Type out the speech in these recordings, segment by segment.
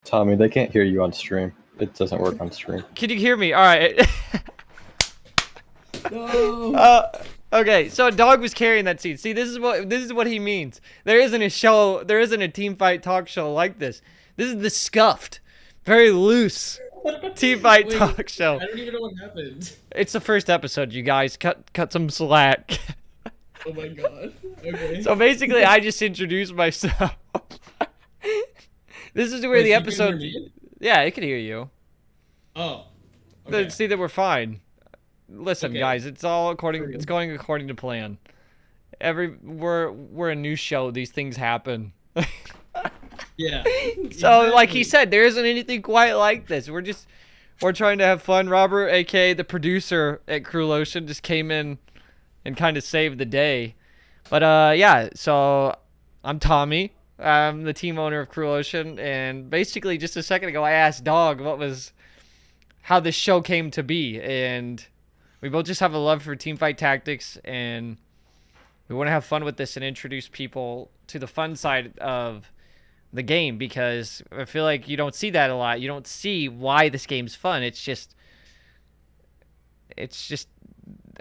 Tommy, they can't hear you on stream. It doesn't work on stream. Can you hear me? All right. No. Okay, so a dog was carrying that seat. See, this is what he means. There isn't a show, there isn't a team fight talk show like this. This is the scuffed, very loose team fight talk show. I don't even know what happened. It's the first episode, you guys. Cut some slack. Oh my god. Okay. So basically, I just introduced myself. This is where Wait, the so you can episode. hear me? Yeah, it can hear you. Oh. Okay. See that we're fine. Listen, Okay. guys, it's all according. It's going according to plan. We're a new show. These things happen. Yeah. So, like he said, there isn't anything quite like this. We're trying to have fun. Robert, aka the producer at Crew Lotion, just came in and kind of saved the day. But yeah. So I'm Tommy. I'm the team owner of Crew Lotion, and basically just a second ago, I asked Dog how this show came to be, and we both just have a love for teamfight tactics, and we want to have fun with this and introduce people to the fun side of the game, because I feel like you don't see that a lot. You don't see why this game's fun. It's just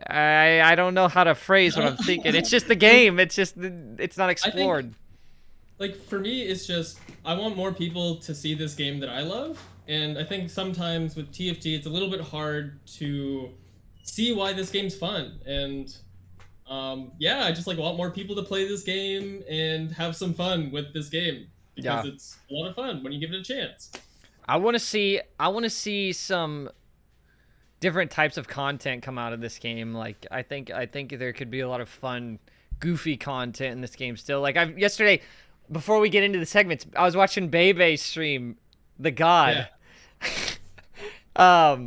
I don't know how to phrase what I'm thinking. It's just the game. It's not explored. Like, for me, it's just, I want more people to see this game that I love. And I think sometimes with TFT, it's a little bit hard to see why this game's fun. And yeah, I just want more people to play this game and have some fun with this game. Because it's a lot of fun when you give it a chance. I want to see some different types of content come out of this game. Like, I think there could be a lot of fun, goofy content in this game still. Like, yesterday, before we get into the segments, I was watching Bebe stream The God. Yeah.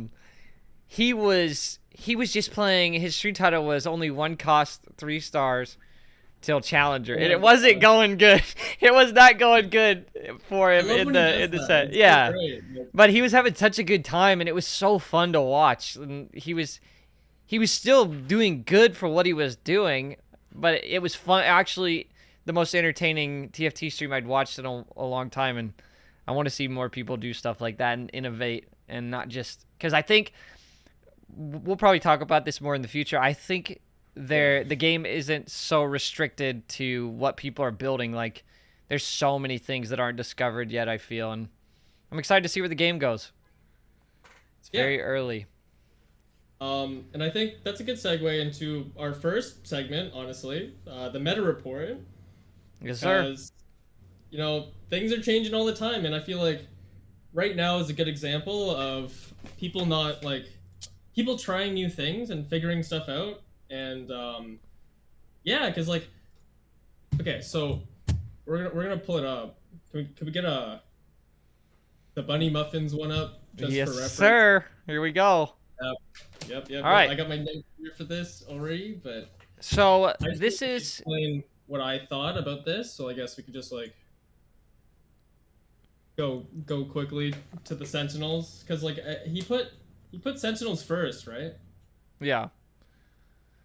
He was just playing, his stream title was only one cost 3 stars till Challenger. And it wasn't going good. It was not going good for him in the set. It's Yeah. great. But he was having such a good time, and it was so fun to watch. And he was still doing good for what he was doing, but it was fun. Actually, the most entertaining TFT stream I'd watched in a long time, and I want to see more people do stuff like that and innovate, and not just because I think we'll probably talk about this more in the future. I think the game isn't so restricted to what people are building. Like, there's so many things that aren't discovered yet, I feel, and I'm excited to see where the game goes. It's very early. And I think that's a good segue into our first segment, honestly, the meta report. Yes, sir. Because, you know, things are changing all the time, and I feel like right now is a good example of people people trying new things and figuring stuff out. And yeah, because okay, so we're gonna pull it up. Can we get the bunny muffins one up just Yes, for reference? sir. Here we go. Yep. All right. I got my notes here for this already, but So I just this wanted to is explain what I thought about this. So I guess we could just go quickly to the Sentinels, because he put Sentinels first, right? yeah.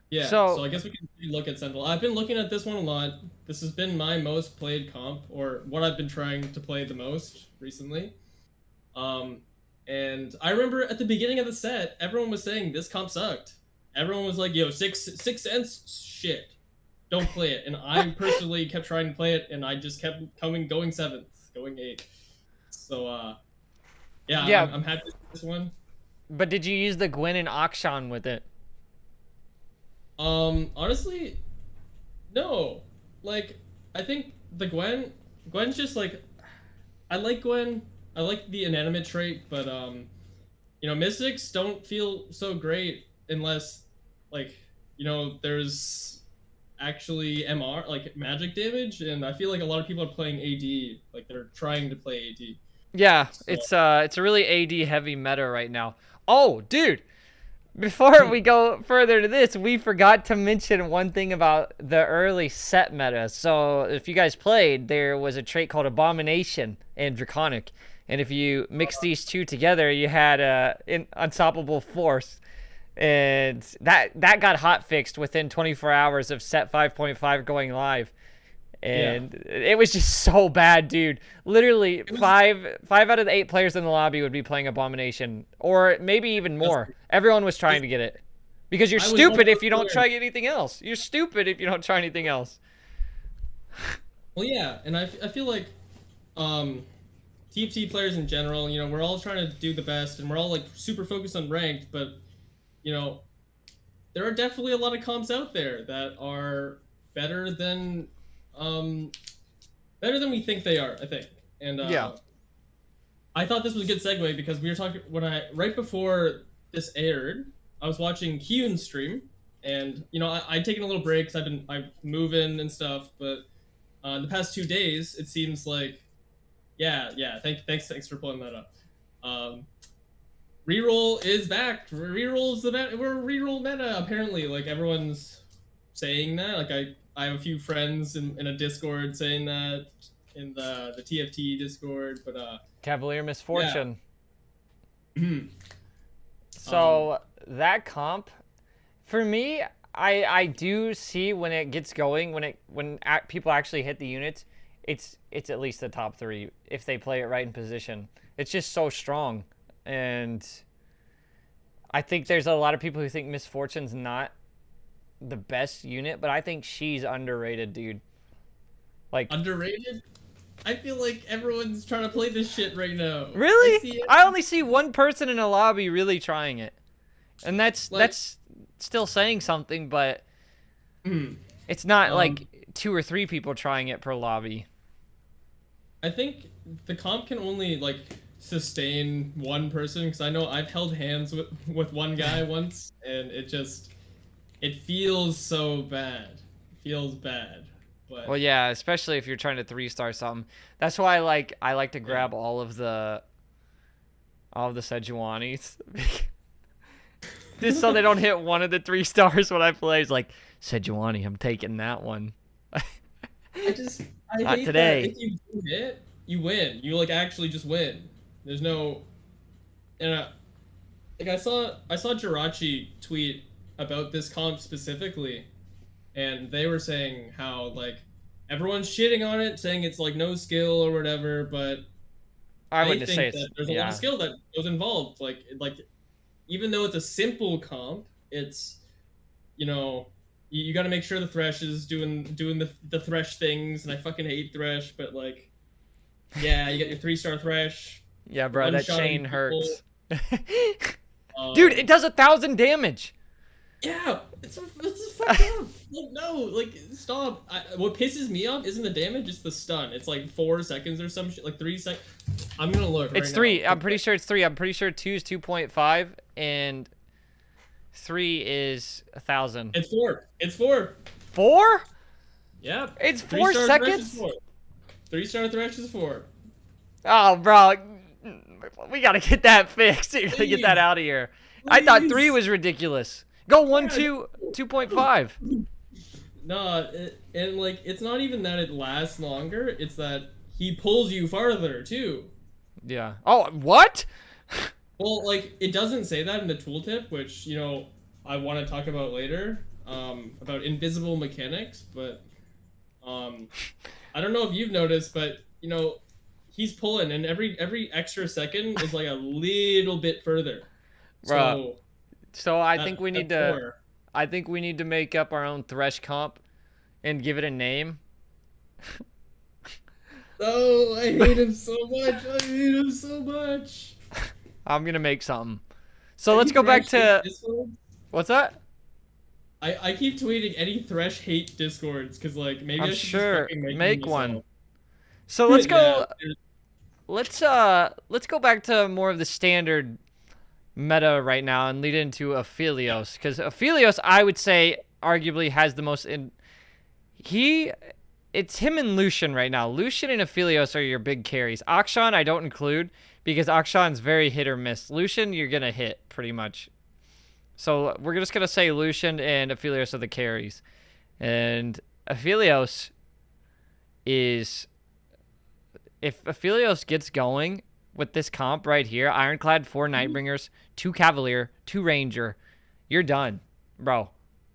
Yeah. So- So I guess we can look at Sentinel. I've been looking at this one a lot. This has been my most played comp, or what I've been trying to play the most recently. And I remember at the beginning of the set, everyone was saying this comp sucked. Everyone was like, "Yo, six cents, shit, don't play it." And I personally kept trying to play it, and I just kept going 7th, going 8th. So yeah, Yeah. I'm happy with this one. But did you use the Gwen and Akshan with it? Honestly, no. I think the Gwen's just I like Gwen. I like the inanimate trait, but you know, Mystics don't feel so great unless there's actually MR, magic damage, and I feel like a lot of people are playing AD, they're trying to play AD. Yeah, it's a really AD heavy meta right now. Oh, dude. Before we go further to this, we forgot to mention one thing about the early set meta. So if you guys played, there was a trait called Abomination and Draconic. And if you mix these two together, you had an Unstoppable Force. And that got hot fixed within 24 hours of set 5.5 going live. And it was just so bad, dude. Literally, five out of the 8 players in the lobby would be playing Abomination, or maybe even more. Everyone was trying to get it. Because you're stupid if you don't try anything else. You're stupid if you don't try anything else. Well, yeah, and I feel like TFT players in general, you know, we're all trying to do the best, and we're all like super focused on ranked, but you know, there are definitely a lot of comps out there that are better than we think they are, I think. And Yeah. I thought this was a good segue because we were talking right before this aired, I was watching Kyun's stream, and you know, I'd taken a little break because I'm moving and stuff, but the past 2 days it seems like thanks for pulling that up. Reroll is back. Reroll's the meta. We're reroll meta apparently. Like everyone's saying that. Like I have a few friends in a Discord saying that in the TFT Discord, but Cavalier Misfortune. Yeah. So that comp, for me, I do see when it gets going, when people actually hit the units, it's at least the top 3 if they play it right in position. It's just so strong, and I think there's a lot of people who think Misfortune's not the best unit, but I think she's underrated, dude. Like underrated? I feel like everyone's trying to play this shit right now. Really? I only see one person in a lobby really trying it, and that's still saying something, but it's not like 2 or 3 people trying it per lobby. I think the comp can only like sustain one person, because I know I've held hands with one guy once, and it feels so bad. It feels bad. But Well, yeah, especially if you're trying to 3-star something. That's why I like to grab all of the Sejuanis. Just so they don't hit one of the 3 stars when I play. It's like, Sejuani, I'm taking that one. I Not hate today. that if you do hit, you win. You like actually just win. There's no, and like I saw Jirachi tweet about this comp specifically, and they were saying how like everyone's shitting on it, saying it's like no skill or whatever, but I they wouldn't think say it's that there's a lot of skill that goes involved. Like even though it's a simple comp, it's, you know, you got to make sure the Thresh is doing the Thresh things, and I fucking hate Thresh, but like, yeah, you got your 3-star Thresh. Yeah, bro, that chain One-shotting hurts. people. Dude, it does 1,000 damage. Yeah, it's fucked up. Like, no, like stop. What pisses me off isn't the damage, it's the stun. It's like 4 seconds or some shit, like 3 seconds. I'm gonna look. It's right 3. now. I'm pretty sure it's 3. I'm pretty sure 2 is 2.5 and 3 is 1,000. It's 4. It's 4. 4? Yeah. It's 4 3-star Thresh is seconds? 4. 3-star Thresh is 4. Oh, bro. We gotta get that fixed. We gotta get that out of here. I thought 3 was ridiculous. Go 1, 2, 2.5. No, and like it's not even that it lasts longer. It's that he pulls you farther too. Yeah. Oh, what? Well, like it doesn't say that in the tooltip, which you know I want to talk about later, about invisible mechanics. But I don't know if you've noticed, but you know he's pulling, and every extra second is like a little bit further. Bro. So I think we that's need to. more. I think we need to make up our own Thresh comp, and give it a name. Oh, I hate him so much. I hate him so much. I'm gonna make something. So let's go back to what's that? I keep tweeting any Thresh hate discords because like maybe I'm I should sure just fucking make them one. myself. So let's go. Yeah, Let's go back to more of the standard meta right now and lead into Aphelios, because Aphelios, I would say, arguably has the most it's him and Lucian right now. Lucian and Aphelios are your big carries. Akshan I don't include because Akshan's very hit or miss. Lucian you're gonna hit pretty much. So we're just gonna say Lucian and Aphelios are the carries, and Aphelios is, if Aphelios gets going with this comp right here, Ironclad, 4 Nightbringers, 2 Cavalier, 2 Ranger, you're done, bro.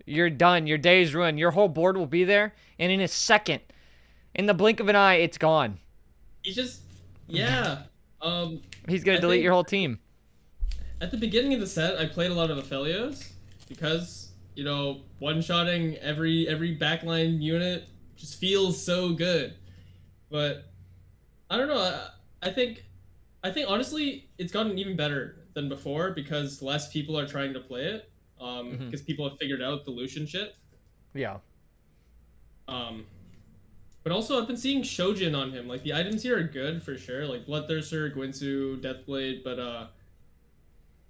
You're done. Your day is ruined. Your whole board will be there, and in a second, In the blink of an eye, it's gone. He's just, yeah. He's gonna I delete think your whole team. at the beginning of the set, I played a lot of Aphelios because, you know, one-shotting every backline unit just feels so good. But I don't know. I think honestly, it's gotten even better than before because less people are trying to play it. Because people have figured out the Lucian shit. Yeah. But also I've been seeing Shojin on him. Like the items here are good for sure. Like Bloodthirster, Gwinsu, Deathblade, but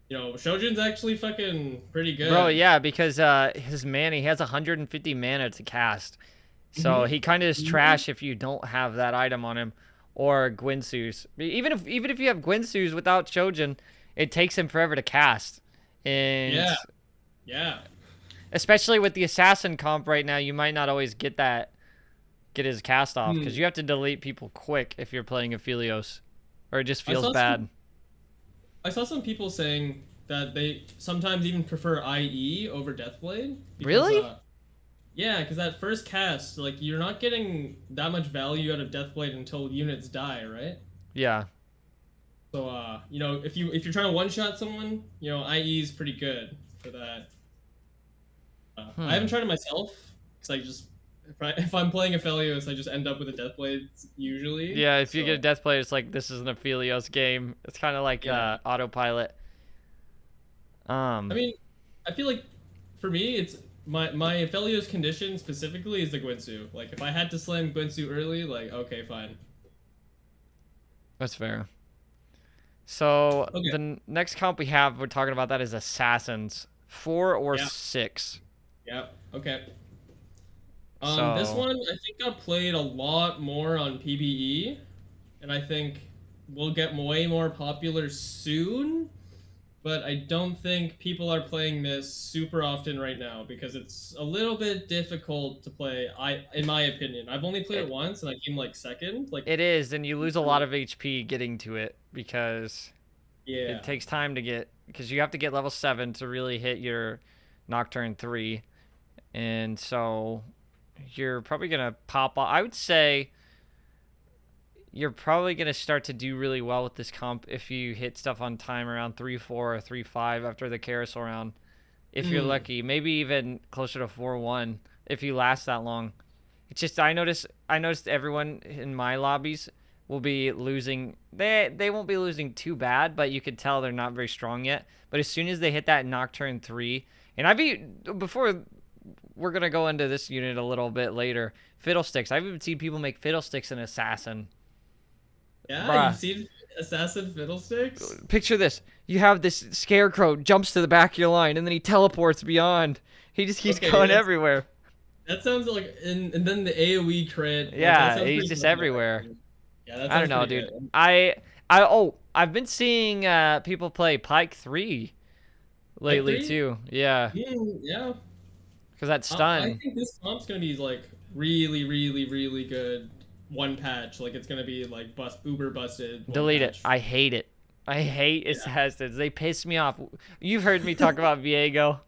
you know, Shojin's actually fucking pretty good. Bro, yeah, because his mana, he has 150 mana to cast. So he kind of is trash if you don't have that item on him, or Gwinsu's. Even if you have Gwinsu's without Shojin, it takes him forever to cast. And Yeah. especially with the assassin comp right now, you might not always get his cast off because you have to delete people quick if you're playing Aphelios, or it just feels bad. I saw some people saying that they sometimes even prefer IE over Deathblade. Because, Really? Yeah, because that first cast, like, you're not getting that much value out of Deathblade until units die, right? Yeah. So, you know, if you're trying to one-shot someone, you know, IE is pretty good for that. I haven't tried it myself because I just if I'm playing Aphelios, I just end up with a Deathblade usually. Yeah, if you get a Deathblade, it's like this is an Aphelios game. It's kind of like autopilot. I mean, I feel like for me, it's my Aphelios condition specifically is the Gwinsu. Like, if I had to slam Gwinsu early, like, okay, fine. That's fair. So Okay. the next comp we're talking about that is Assassins, 4 or 6. Yeah. Okay. So- This one I think got played a lot more on PBE, and I think will get way more popular soon. But I don't think people are playing this super often right now because it's a little bit difficult to play. In my opinion, I've only played it once and I came like second. Like It is, and you lose a lot of HP getting to it because yeah, it takes time to get, because you have to get level 7 to really hit your Nocturne 3, and so you're probably gonna pop off. I would say you're probably going to start to do really well with this comp if you hit stuff on time around 3-4 or 3-5 after the carousel round. If you're lucky, maybe even closer to 4-1 if you last that long. It's just I noticed everyone in my lobbies will be losing. They won't be losing too bad, but you could tell they're not very strong yet. But as soon as they hit that Nocturne 3, and before we're going to go into this unit a little bit later, Fiddlesticks. I've even seen people make Fiddlesticks an assassin. Yeah, Bruh. you've seen Assassin Fiddlesticks? Picture this. You have this scarecrow jumps to the back of your line, and then he teleports beyond. He just keeps going everywhere. That sounds like, and then the AoE crit. Like, Yeah, that sounds he's pretty just good. everywhere. Yeah, that I don't sounds know, pretty dude. good. I've been seeing people play Pike 3 lately 3? too. Yeah, Yeah. because that's I stun. think this comp's gonna be like really, really, really good. One patch, like it's gonna be like uber busted. Delete it. I hate it. I hate assassins. They piss me off. You've heard me talk about Viego.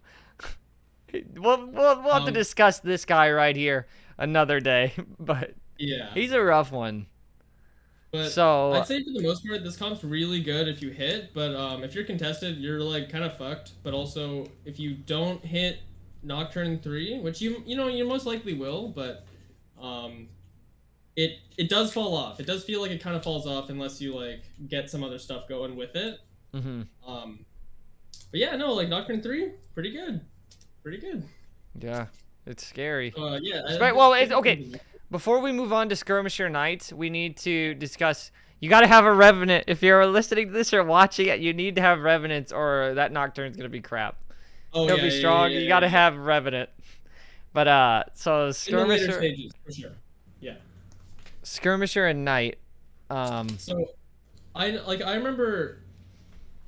We'll have to discuss this guy right here another day, but Yeah. he's a rough one. But So- I'd say for the most part, this comp's really good if you hit. But if you're contested, you're like kind of fucked. But also, if you don't hit Nocturne 3, which you most likely will, but it does fall off. It does feel like it kind of falls off unless you like get some other stuff going with it. Mm-hmm. But yeah, no, like Nocturne 3, pretty good. Pretty good. Yeah, it's scary. Yeah. Well, it's okay. Before we move on to Skirmisher Knights, we need to discuss. You got to have a Revenant. If you're listening to this or watching it, you need to have Revenants, or that Nocturne's gonna be crap. Oh, He'll yeah, be yeah, strong. yeah, You yeah, got to yeah. have Revenant. But so In the later Skirmisher, stages, for sure. Yeah. Skirmisher and Knight. So, I remember,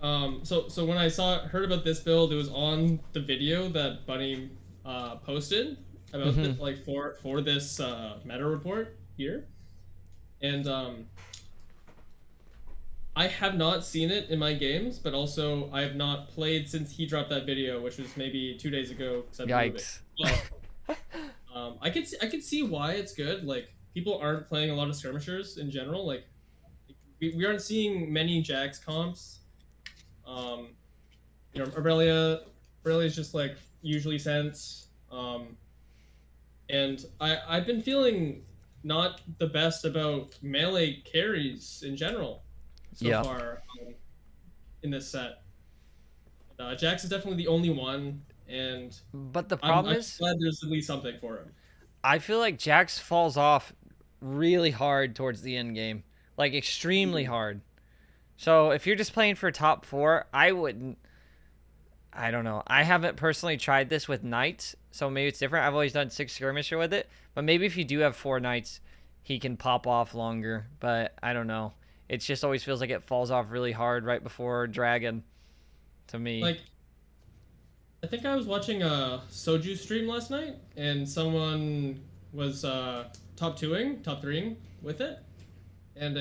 so when I heard about this build, it was on the video that Bunny posted about like for this meta report here, and I have not seen it in my games, but also I have not played since he dropped that video, which was maybe 2 days ago. 'Cause I've been moving. Yikes. But, I could see why it's good. Like people aren't playing a lot of skirmishers in general. Like we aren't seeing many Jax comps. Um, Aurelia is just like usually sense. And I've been feeling not the best about melee carries in general so far in this set. Jax is definitely the only one, and But the problem I'm is, glad there's at least something for him. I feel like Jax falls off really hard towards the end game, like extremely hard. So if you're just playing for top 4, I wouldn't. I don't know. I haven't personally tried this with knights, so maybe it's different. I've always done 6 skirmisher with it, but maybe if you do have 4 knights, he can pop off longer. But I don't know. It just always feels like it falls off really hard right before dragon. To me, Like, I think I was watching a Soju stream last night, and someone was top 3ing with it, and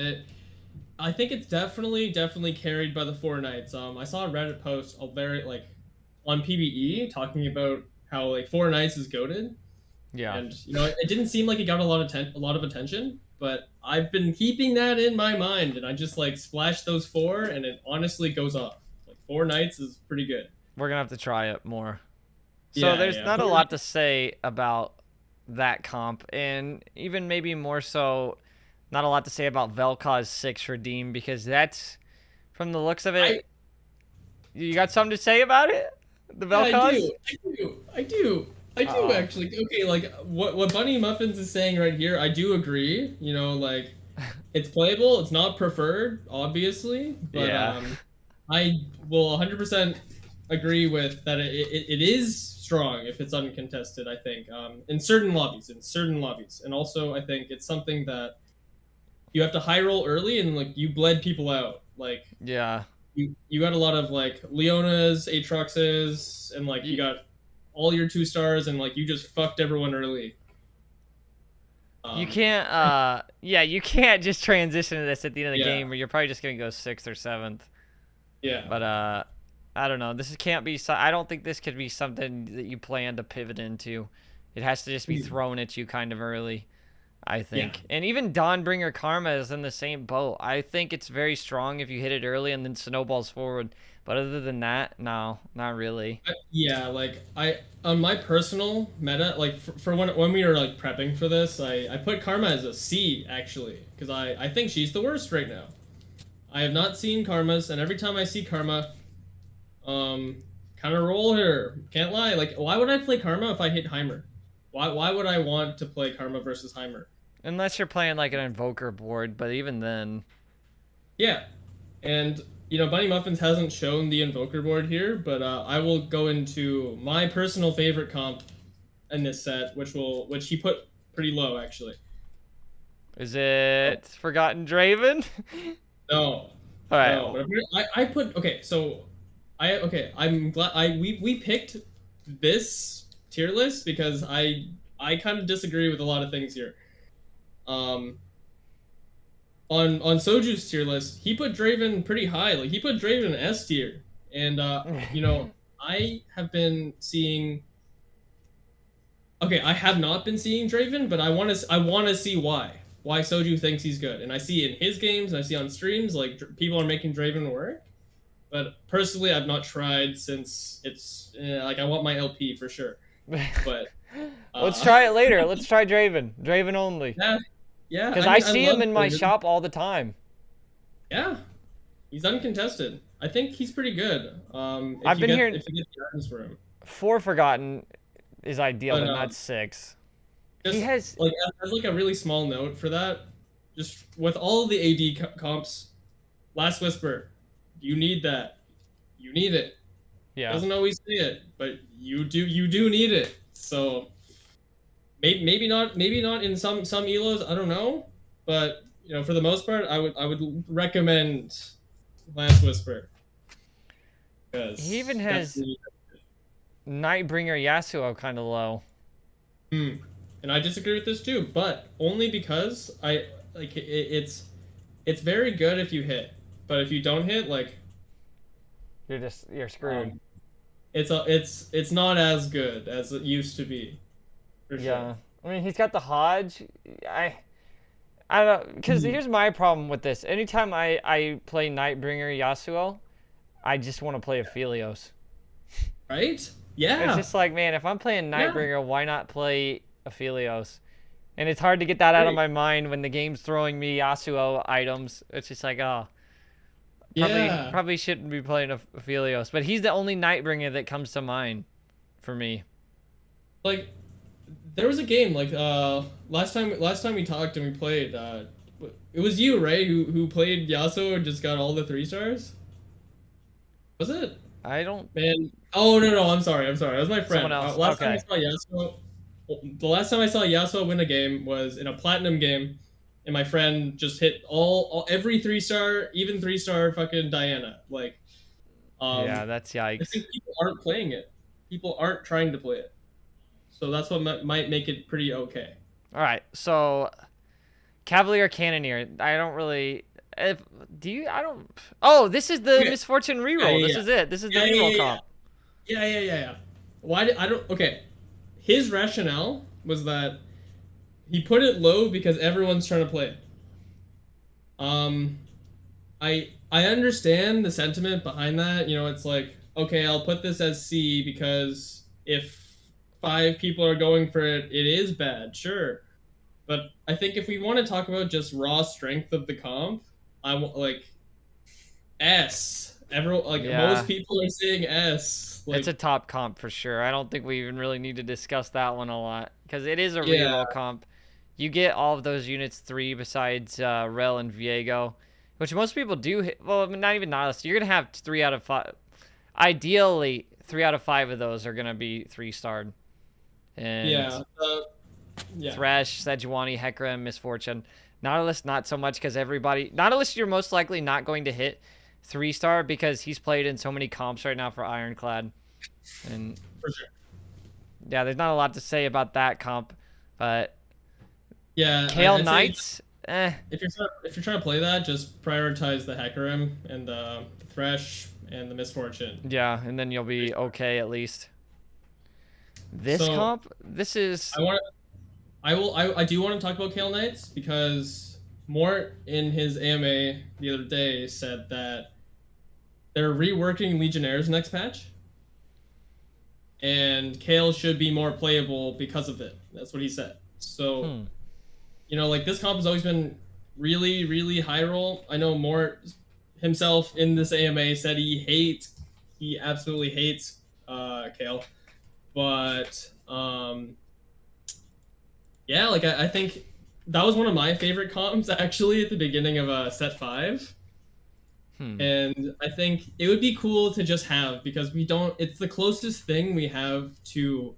I think it's definitely carried by the 4 knights. I saw a Reddit post, very like, on PBE talking about how like 4 knights is goated, yeah. and it didn't seem like it got a lot of attention, but I've been keeping that in my mind, and I just like splash those 4, and it honestly goes off. Like 4 knights is pretty good. We're gonna have to try it more. So there's not a lot to say about that comp, and even maybe more so, not a lot to say about Vel'Koz 6 redeem, because that's, from the looks of it, you got something to say about it? The Vel'Koz? I do actually. Okay, like what Bunny Muffins is saying right here, I do agree. Like it's playable. It's not preferred, obviously, but I will 100% agree with that. It is strong if it's uncontested. I think in certain lobbies, and also I think it's something that you have to high roll early, and like you bled people out. Like you got a lot of like Leonas, Aatroxes, and like you got all your 2 stars, and like you just fucked everyone early. You can't you can't just transition to this at the end of the game, where you're probably just gonna go 6th or 7th. Yeah. But I don't know. This can't be. I don't think this could be something that you plan to pivot into. It has to just be thrown at you kind of early, I think. And even Dawnbringer Karma is in the same boat. I think it's very strong if you hit it early and then snowballs forward. But other than that, no, not really. Like on my personal meta, like for when we were like prepping for this, I put Karma as a C actually, because I think she's the worst right now. I have not seen Karma's, and every time I see Karma, kind of roll her. Can't lie. Like, why would I play Karma if I hit Heimer? Why would I want to play Karma versus Heimer? Unless you're playing like an Invoker board, but even then. Yeah, and Bunny Muffins hasn't shown the Invoker board here, but I will go into my personal favorite comp in this set, which he put pretty low actually. Is it Forgotten Draven? No. All right. No, I put I'm glad we picked this tier list because I kind of disagree with a lot of things here. On Soju's tier list, he put Draven pretty high. Like he put Draven S tier, and I have been seeing. Okay, I have not been seeing Draven, but I want to see why Soju thinks he's good, and I see in his games, and I see on streams like people are making Draven work. But personally, I've not tried since it's like I want my LP for sure. But let's try it later. Let's try Draven only. Yeah. Because I see him in my shop all the time. Yeah, he's uncontested. I think he's pretty good. I've been hearing if you get the items for him. 4 Forgotten is ideal, but not 6. He has like as like a really small note for that. Just with all of the AD comps, Last Whisper, you need that. You need it. Yeah. Doesn't always say it, but you do need it. So maybe not in some elos, I don't know, but for the most part, I would recommend Last Whisper. He even has Nightbringer Yasuo kind of low. And I disagree with this too, but only because I like it's very good if you hit, but if you don't hit, like you're screwed. It's not as good as it used to be. For yeah. Sure. I mean, he's got the Hodge. I don't, because here's my problem with this. Anytime I play Nightbringer Yasuo, I just want to play Aphelios. Right? Yeah. It's just like, man, if I'm playing Yeah. Nightbringer, why not play Aphelios? And it's hard to get that out of my mind when the game's throwing me Yasuo items. It's just like, oh, Yeah. probably shouldn't be playing Aphelios. But he's the only Nightbringer that comes to mind for me. Like, there was a game like last time we talked and we played. It was you, right? Who played Yasuo and just got all the 3 stars? Was it? I don't. Man. Oh no, I'm sorry. That was my friend. Someone else. Last Okay. time I saw Yasuo, the last time I saw Yasuo win a game was in a platinum game, and my friend just hit every 3-star, even 3-star fucking Diana. Like, Yeah, that's I yikes. think people aren't playing it. People aren't trying to play it. So that's what might make it pretty okay. All right, so Cavalier Cannoneer. I don't really. I don't. Oh, this is the Okay. Misfortune reroll. Yeah. This is it. This is the Yeah, reroll yeah. comp. Yeah. Why did I don't? Okay, his rationale was that he put it low because everyone's trying to play it. I understand the sentiment behind that. You know, it's like, okay, I'll put this as C because if 5 people are going for it, it is bad, sure. But I think if we want to talk about just raw strength of the comp, I want like S. Everyone, like Yeah. most people are saying S. Like, It's a top comp for sure. I don't think we even really need to discuss that one a lot because it is a Yeah. reroll comp. You get all of those units 3 besides Rel and Viego, which most people do hit. Well, not even Nihilist. You're gonna have 3 out of 5. Ideally, 3 out of 5 of those are gonna be 3-starred. And yeah. Yeah. Thresh, Sejuani, Hecarim, Misfortune. Nautilus, not so much because everybody. Nautilus, you're most likely not going to hit 3-star because he's played in so many comps right now for Ironclad. And For sure. yeah, there's not a lot to say about that comp. But Yeah. Kale I'd say Knights, if you're trying to play that, just prioritize the Hecarim and the Thresh and the Misfortune. yeah, and then you'll be okay at least. This So, comp, this is. I do want to talk about Kale Knights because Mort in his AMA the other day said that they're reworking Legionnaires next patch, and Kale should be more playable because of it. That's what he said. So, you know, like this comp has always been really, really high roll. I know Mort himself in this AMA said he absolutely hates Kale, but yeah, like I think that was one of my favorite comps actually at the beginning of set 5. And I think it would be cool to just have because it's the closest thing we have to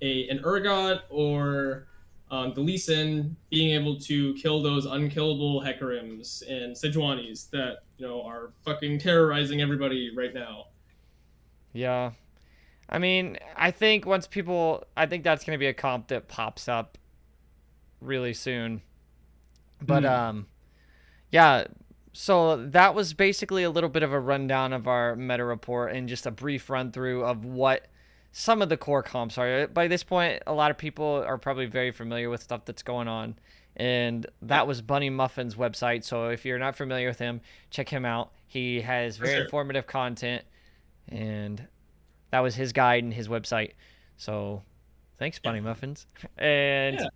an Urgot or the Lee Sin being able to kill those unkillable Hecarims and Sejuanis that, you know, are fucking terrorizing everybody right now. Yeah. I mean, I think that's going to be a comp that pops up really soon. But yeah, so that was basically a little bit of a rundown of our meta report and just a brief run through of what some of the core comps are. By this point, a lot of people are probably very familiar with stuff that's going on. And that was Bunny Muffin's website. So if you're not familiar with him, check him out. He has very informative content, and that was his guide and his website. So thanks, Bunny Muffins. And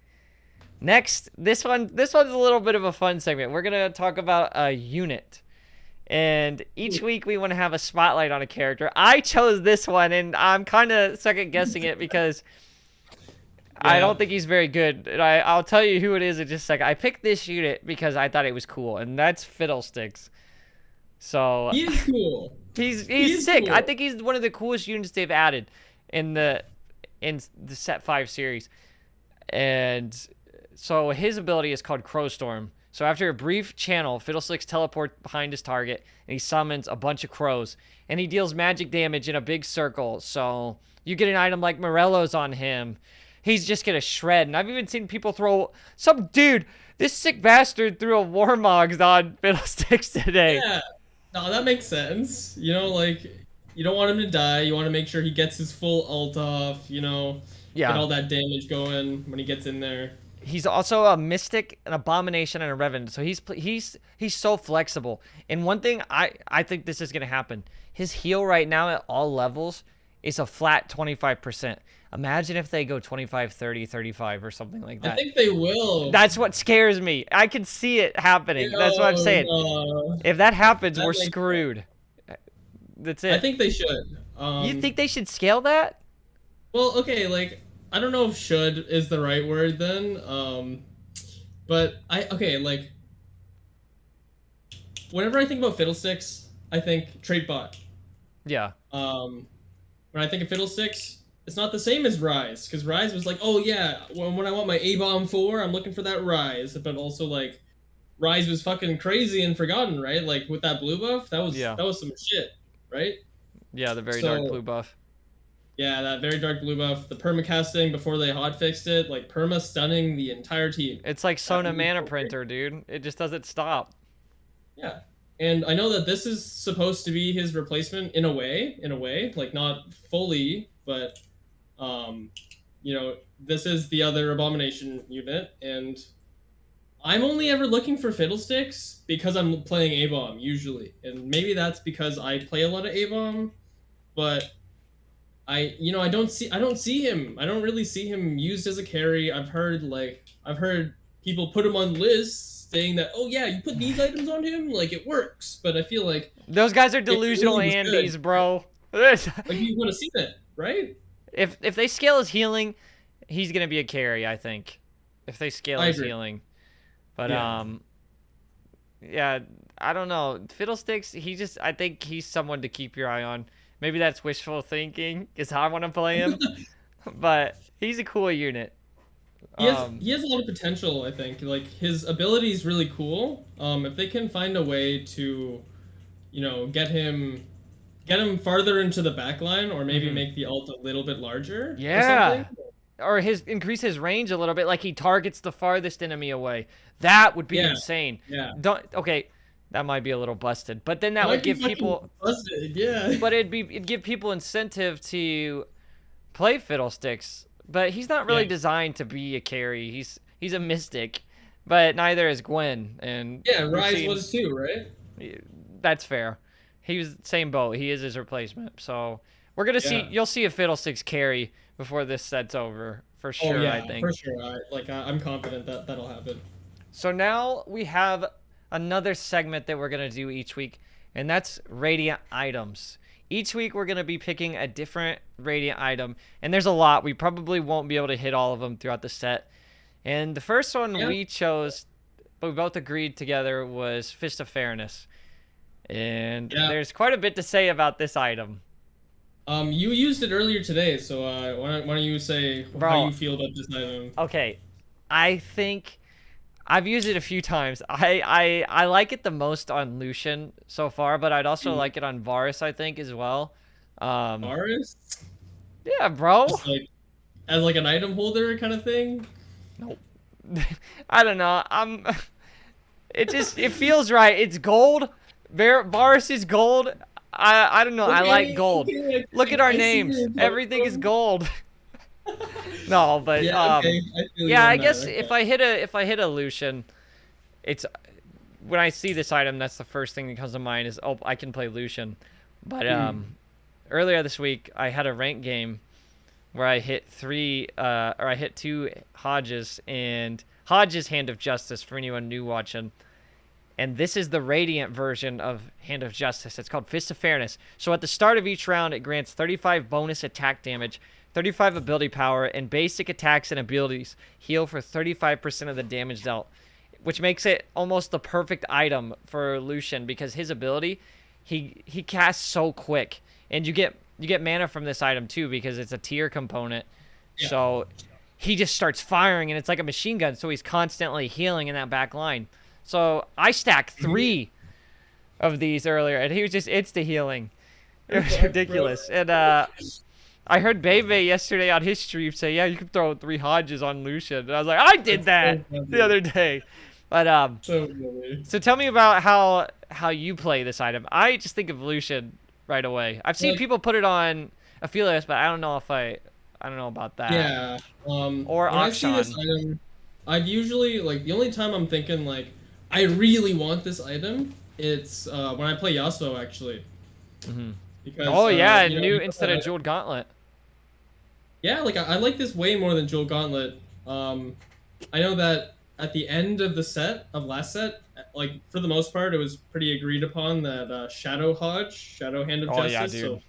next, this one's a little bit of a fun segment. We're gonna talk about a unit, and each week we want to have a spotlight on a character. I chose this one, and I'm kind of second guessing it because I don't think he's very good. And I'll tell you who it is in just a second. I picked this unit because I thought it was cool, and that's Fiddlesticks. So He is cool. he's sick. Cool. I think he's one of the coolest units they've added in the set 5 series. And so his ability is called Crowstorm. So after a brief channel, Fiddlesticks teleports behind his target, and he summons a bunch of crows. And he deals magic damage in a big circle. So you get an item like Morello's on him. He's just going to shred. And I've even seen people throw... Some dude, this sick bastard threw a Warmogs on Fiddlesticks today. Yeah. No, that makes sense. You know, like, you don't want him to die. You want to make sure he gets his full ult off, you know, Yeah. get all that damage going when he gets in there. He's also a mystic, an abomination, and a revenant. So he's so flexible. And one thing I think this is gonna happen. His heal right now at all levels is a flat 25%. Imagine if they go 25, 30, 35 or something like that. I think they will. That's what scares me. I can see it happening. That's what I'm saying. No. If that happens, That we're makes sense. screwed. That's it. I think they should. You think they should scale that? Well, okay, like I don't know if "should" is the right word then. But like whenever I think about Fiddlesticks, I think trait bot. Yeah. When I think of Fiddlesticks, it's not the same as Rise, because Rise was like, oh yeah, when I want my A-Bomb 4, I'm looking for that Rise. But also like, Rise was fucking crazy and forgotten, right? Like with that blue buff, that was some shit, right? Yeah, the very dark blue buff. Yeah, that very dark blue buff, the permacasting before they hotfixed it, like perma stunning the entire team. It's like Sona was Mana so great. Printer, dude. It just doesn't stop. Yeah. And I know that this is supposed to be his replacement in a way, like not fully, but this is the other Abomination unit, and I'm only ever looking for Fiddlesticks because I'm playing A-Bomb usually. And maybe that's because I play a lot of A-Bomb, but I don't see him. I don't really see him used as a carry. I've heard people put him on lists saying that, oh yeah, you put these items on him, like it works. But I feel like Those guys are delusional really was good. Andes, bro. like you want to see that, right? If they scale his healing, he's gonna be a carry, I think. If they scale I his agree. healing. But Yeah. yeah, I don't know. Fiddlesticks, I think he's someone to keep your eye on. Maybe that's wishful thinking, is how I want to play him. But he's a cool unit. He has a lot of potential, I think. Like his ability is really cool. If they can find a way to, get him farther into the back line, or maybe make the ult a little bit larger. Yeah. Or something. Or increase his range a little bit, like he targets the farthest enemy away. That would be Yeah. insane. Yeah. Okay, that might be a little busted, but then that Might would be give fucking people. busted, yeah. But it'd give people incentive to play Fiddlesticks. But he's not really Yeah. designed to be a carry. He's a mystic, but neither is Gwen. And Yeah, we've Rise seen- was too, right? That's fair. He was same boat. He is his replacement. So we're gonna see. Yeah. You'll see a Fiddlesticks carry before this set's over for sure. Oh yeah, I think. for sure. I'm confident that that'll happen. So now we have another segment that we're going to do each week, and that's Radiant items. Each week we're going to be picking a different Radiant item, and there's a lot. We probably won't be able to hit all of them throughout the set. And the first one we chose, but we both agreed together, was Fist of Fairness. And there's quite a bit to say about this item. You used it earlier today, so why don't you say how you feel about this item? Okay, I think I've used it a few times. I like it the most on Lucian so far, but I'd also like it on Varus, I think, as well. Varus? Yeah, bro. Just as like an item holder kind of thing? Nope. I don't know. It feels right. It's gold. Varus is gold. I don't know. I like gold. Look at our names. Everything is gold. No, but I guess if I hit a Lucian, it's when I see this item, that's the first thing that comes to mind is, oh, I can play Lucian. But earlier this week I had a ranked game where I hit two Hodges, and Hodges Hand of Justice for anyone new watching. And this is the Radiant version of Hand of Justice. It's called Fist of Fairness. So at the start of each round, it grants 35 bonus attack damage, 35 ability power, and basic attacks and abilities heal for 35% of the damage dealt, which makes it almost the perfect item for Lucian because his ability, he casts so quick. And you get mana from this item too because it's a tier component. Yeah. So he just starts firing, and it's like a machine gun, so he's constantly healing in that back line. So I stacked 3 of these earlier, and he was just insta-healing. It was ridiculous. And I heard Bebe yesterday on his stream say, yeah, you can throw 3 Hodges on Lucian. And I was like, I did that the other day. But so tell me about how you play this item. I just think of Lucian right away. I've seen people put it on Aphelios, but I don't know about that. Yeah. Or when I see this Akshan. item, I've usually like the only time I'm thinking like I really want this item, it's when I play Yasuo actually. Hmm. Because Oh yeah, you know, new you instead of gotta- Jeweled Gauntlet. yeah, like I like this way more than Jewel Gauntlet. I know that at the end of the set of last set, like for the most part, it was pretty agreed upon that Shadow Hodge, Shadow Hand of Oh yeah, Justice, dude.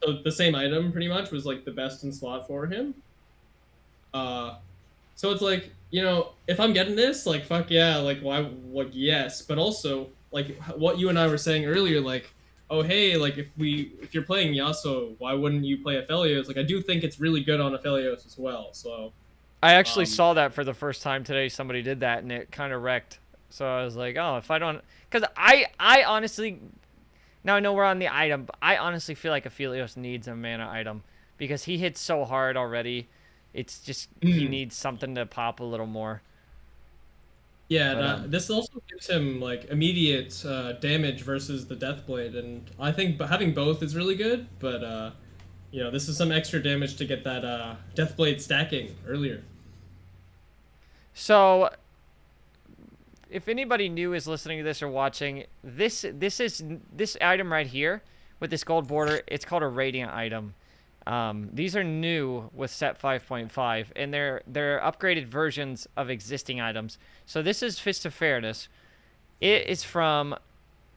so the same item pretty much was like the best in slot for him. Uh, so it's like, you know, if I'm getting this, like fuck yeah, like why, what, yes, but also like what you and I were saying earlier, like, oh hey, like if you're playing Yasuo, why wouldn't you play Aphelios? Like I do think it's really good on Aphelios as well. So I actually um, saw that for the first time today. Somebody did that, and it kind of wrecked. So I was like, oh, if I don't, because I honestly, now I know we're on the item, but I honestly feel like Aphelios needs a mana item because he hits so hard already. It's just he mm, needs something to pop a little more. yeah, But this also gives him like immediate damage versus the Deathblade, and I think having both is really good. But you know, this is some extra damage to get that Deathblade stacking earlier. so if anybody new is listening to this or watching, this item right here with this gold border, it's called a Radiant item. These are new with set 5.5, and they're upgraded versions of existing items. So this is Fist of Fairness. It is from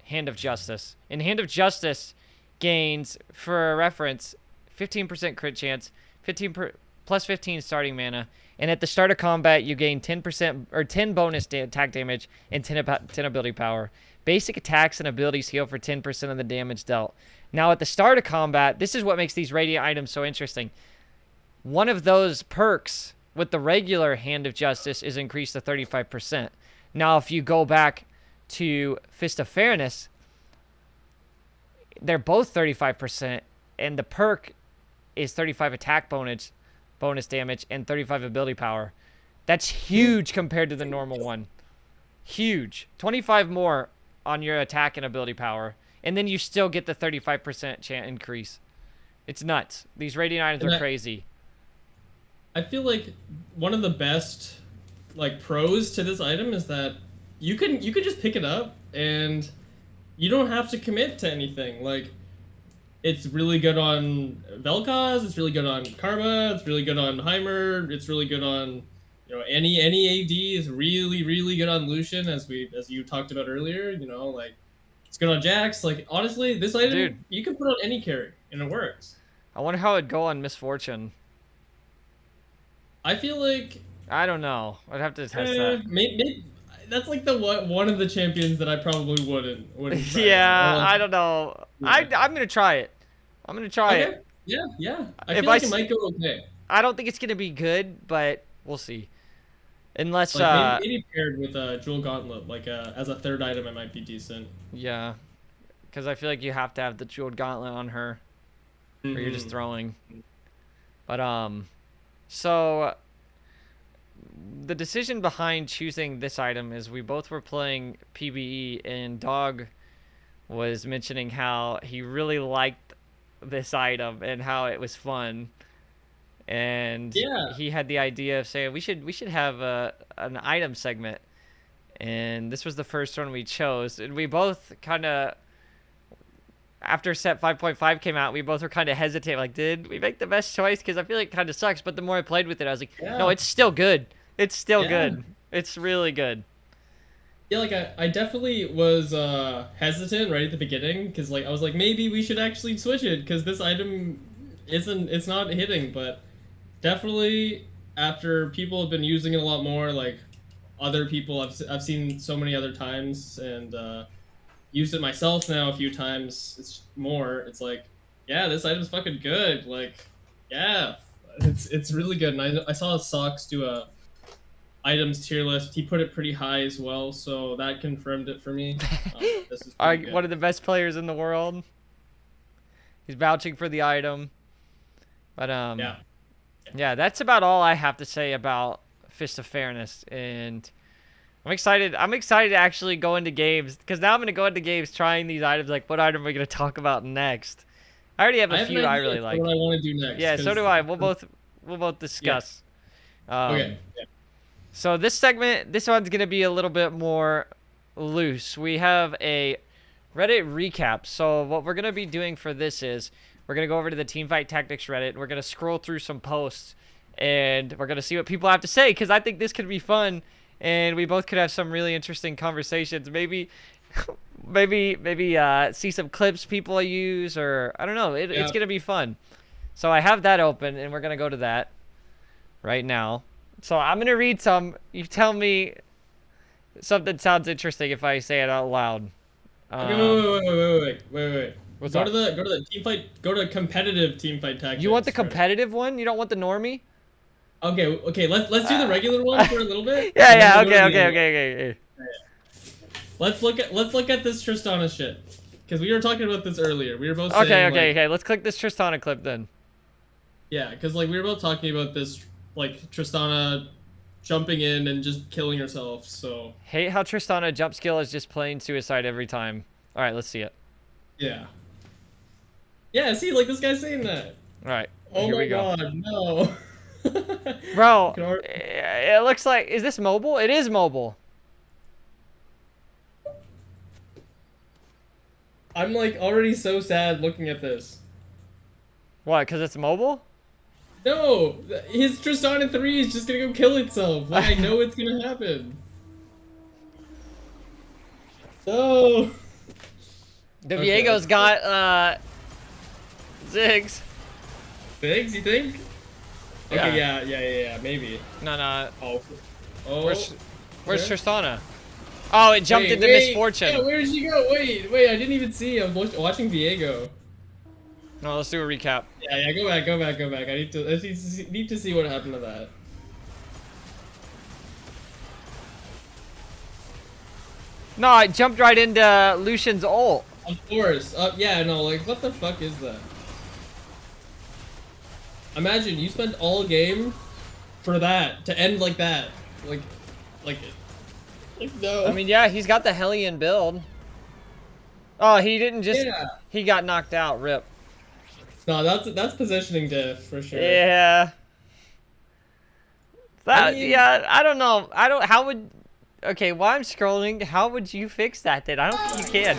Hand of Justice. And Hand of Justice gains, for reference, 15% crit chance, 15 starting mana, and at the start of combat you gain 10% or 10 bonus attack damage and 10 ability power. Basic attacks and abilities heal for 10% of the damage dealt. Now at the start of combat, this is what makes these Radiant items so interesting. One of those perks with the regular Hand of Justice is increased to 35%. Now if you go back to Fist of Fairness, they're both 35%, and the perk is 35 attack bonus damage and 35 ability power. That's huge compared to the normal one. Huge. 25 more on your attack and ability power, and then you still get the 35% chance increase. It's nuts. These Radiant items are crazy. I feel like one of the best like pros to this item is that you can just pick it up and you don't have to commit to anything. Like it's really good on Vel'Koz, it's really good on Karma, it's really good on Heimer, it's really good on, you know, any AD is really good on Lucian, as you talked about earlier. You know, like it's good on Jax. Like honestly, this item Dude, you can put on any carry and it works. I wonder how it'd go on Misfortune. I feel like I don't know. I'd have to test that. maybe that's like the one of the champions that I probably wouldn't try. Yeah, Or, like, I don't know. yeah. I'm gonna try it. I'm gonna try Okay. it. Yeah. I If feel I like it s- might go okay. I don't think it's gonna be good, but we'll see. Unless Like maybe paired with Jewel Gauntlet, like as a third item, it might be decent. yeah, because I feel like you have to have the Jeweled Gauntlet on her, or you're just Mhm. throwing. But so the decision behind choosing this item is we both were playing PBE, and Dog was mentioning how he really liked this item and how it was fun, and Yeah. he had the idea of saying we should have an item segment, and this was the first one we chose, and we both kind of, after set 5.5 came out, we both were kind of hesitant, like, did we make the best choice? Because I feel like it kind of sucks, but the more I played with it, I was like, no, Yeah. it's still good. It's still Yeah. good. It's really good. Yeah, like I definitely was hesitant right at the beginning because like I was like maybe we should actually switch it because this item it's not hitting, but definitely after people have been using it a lot more, like other people I've seen so many other times and used it myself now a few times. It's like yeah, this item's fucking good. Like yeah, it's really good. And I saw Socks do a items tier list. He put it pretty high as well, so that confirmed it for me. This is pretty good. One of the best players in the world. He's vouching for the item. But yeah, that's about all I have to say about Fist of Fairness, and I'm excited. I'm excited to actually go into games because now I'm gonna go into games trying these items. Like, what item are we gonna talk about next? I already have a I have few an I idea really for like. what I want to do next. Yeah, so 'cause- do I. We'll both discuss. Okay. Yeah. So this segment, this one's gonna be a little bit more loose. We have a Reddit recap. So what we're gonna be doing for this is we're gonna go over to the Teamfight Tactics Reddit. And we're gonna scroll through some posts, and we're gonna see what people have to say, because I think this could be fun, and we both could have some really interesting conversations. Maybe, maybe see some clips people use, or I don't know. It's gonna be fun. So I have that open, and we're gonna go to that right now. So I'm gonna read some. You tell me something sounds interesting if I say it out loud. Wait. What's Go up? to the team fight. Go to competitive team fight tactics. You want the right? competitive one? You don't want the normie? Okay. Let's do the regular one for a little bit. Yeah. and then we'll go to the Okay. Let's look at this Tristana shit, because we were talking about this earlier. We were both saying, Okay. Let's click this Tristana clip then. Yeah, because like we were both talking about this, like Tristana jumping in and just killing herself. So Hate how Tristana jump skill is just plain suicide every time. All right, let's see it. yeah. See, like this guy's saying that. All right, Oh here my we go. god, no. Bro, Can our- it looks like, is this mobile? It is mobile. I'm like already so sad looking at this. What, because it's mobile? No, his Tristana 3 is just gonna go kill itself. Like I know it's gonna happen. No. The Okay. Viego's got, Ziggs. Figs, you think? Yeah. Okay, yeah, maybe. No. Oh. Where's Where? Tristana? Oh, it jumped into Misfortune. Yeah, where did she go? Wait, I didn't even see. I'm watching Viego. No, let's do a recap. Yeah, go back. I need to see what happened to that. No, it jumped right into Lucian's ult. Of course. Yeah, no, like, what the fuck is that? Imagine you spent all game for that, to end like that. Like no. I mean, yeah, he's got the Hellion build. Oh, he didn't just... Yeah. He got knocked out, rip. No, that's positioning diff, for sure. Yeah. That, I mean- yeah, I don't know. How would... Okay, while I'm scrolling, how would you fix that then? I don't think you can.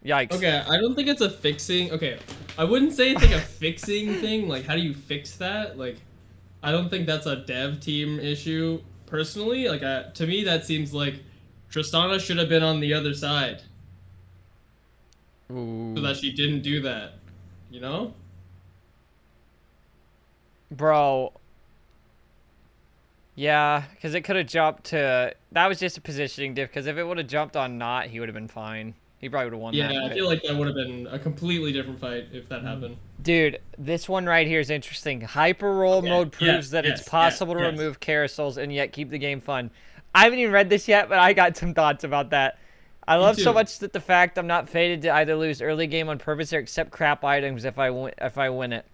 Yikes. Okay, I don't think it's a fixing... Okay, I wouldn't say it's like a fixing thing. Like, how do you fix that? Like, I don't think that's a dev team issue, personally. Like, to me, that seems like Tristana should have been on the other side. Ooh. So that she didn't do that. You know? Bro. Yeah, because it could have jumped to... That was just a positioning diff, because if it would have jumped on not, he would have been fine. He probably would have won that. Yeah, I feel like that would have been a completely different fight if that happened. Dude, this one right here is interesting. Hyper roll Okay, mode proves that yes, it's possible to yes. remove carousels and yet keep the game fun. I haven't even read this yet, but I got some thoughts about that. I love so too. much that the fact I'm not fated to either lose early game on purpose or accept crap items if I win it.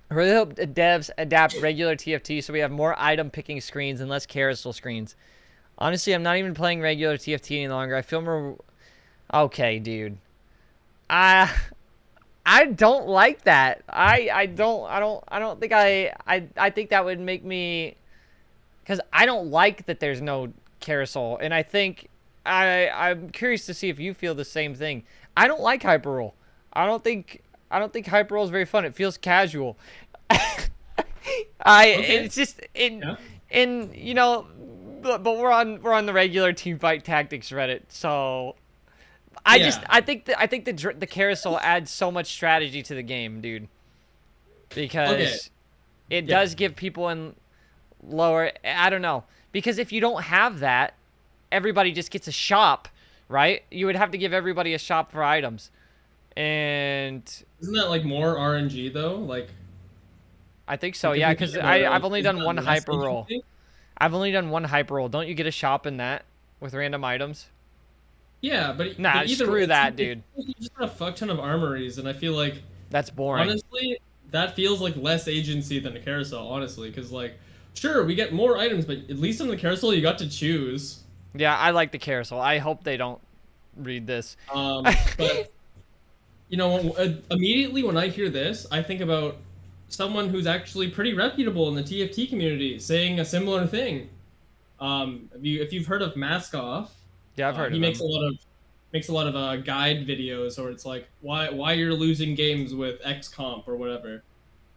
I really hope the devs adapt regular TFT so we have more item picking screens and less carousel screens. Honestly, I'm not even playing regular TFT any longer. I feel more... Okay, dude. I don't like that. I don't think I think that would make me, because I don't like that there's no carousel, and I think I'm curious to see if you feel the same thing. I don't like hyper roll. I don't think hyper roll is very fun. It feels casual. It's just in you know, but we're on the regular Teamfight Tactics Reddit, so. I think the carousel adds so much strategy to the game, dude. Because it does give people in lower... I don't know. Because if you don't have that, everybody just gets a shop, right? You would have to give everybody a shop for items. And... Isn't that like more RNG though? Like... I think so, like, yeah, if you because think about it, I've only isn't done that one less hyper roll. interesting? I've only done one hyper roll. Don't you get a shop in that with random items? Yeah, but Nah, but either screw way, that, dude. You just got a fuck ton of armories, and I feel like That's boring. honestly, that feels like less agency than a carousel. Honestly, because like, sure, we get more items, but at least on the carousel you got to choose. Yeah, I like the carousel. I hope they don't read this. But you know, immediately when I hear this, I think about someone who's actually pretty reputable in the TFT community saying a similar thing. If you've heard of Mask Off, Yeah, I've heard he of makes him. a lot of guide videos, or it's like why you're losing games with X comp or whatever.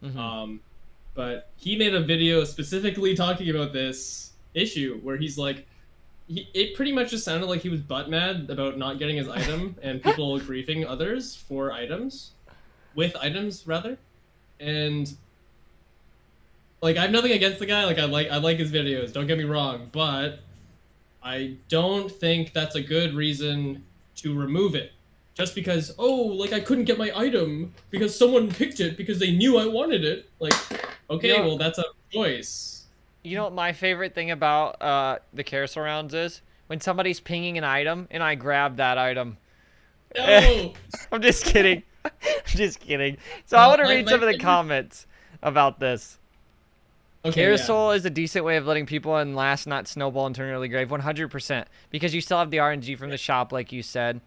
Hmm. But he made a video specifically talking about this issue where he's like, it pretty much just sounded like he was butt mad about not getting his item and people griefing others for items, with items rather, and like I have nothing against the guy. Like I like his videos. Don't get me wrong, but I don't think that's a good reason to remove it. Just because, oh, like I couldn't get my item because someone picked it because they knew I wanted it. Like, okay, Yeah. well that's a choice. You know what my favorite thing about the carousel rounds is? When somebody's pinging an item and I grab that item. No. I'm just kidding. I'm just kidding. So I want to My- read my some of the favorite- comments about this. Okay. Yeah. Carousel is a decent way of letting people in last not snowball and turn early grave, 100%. Because you still have the RNG from the shop, like you said.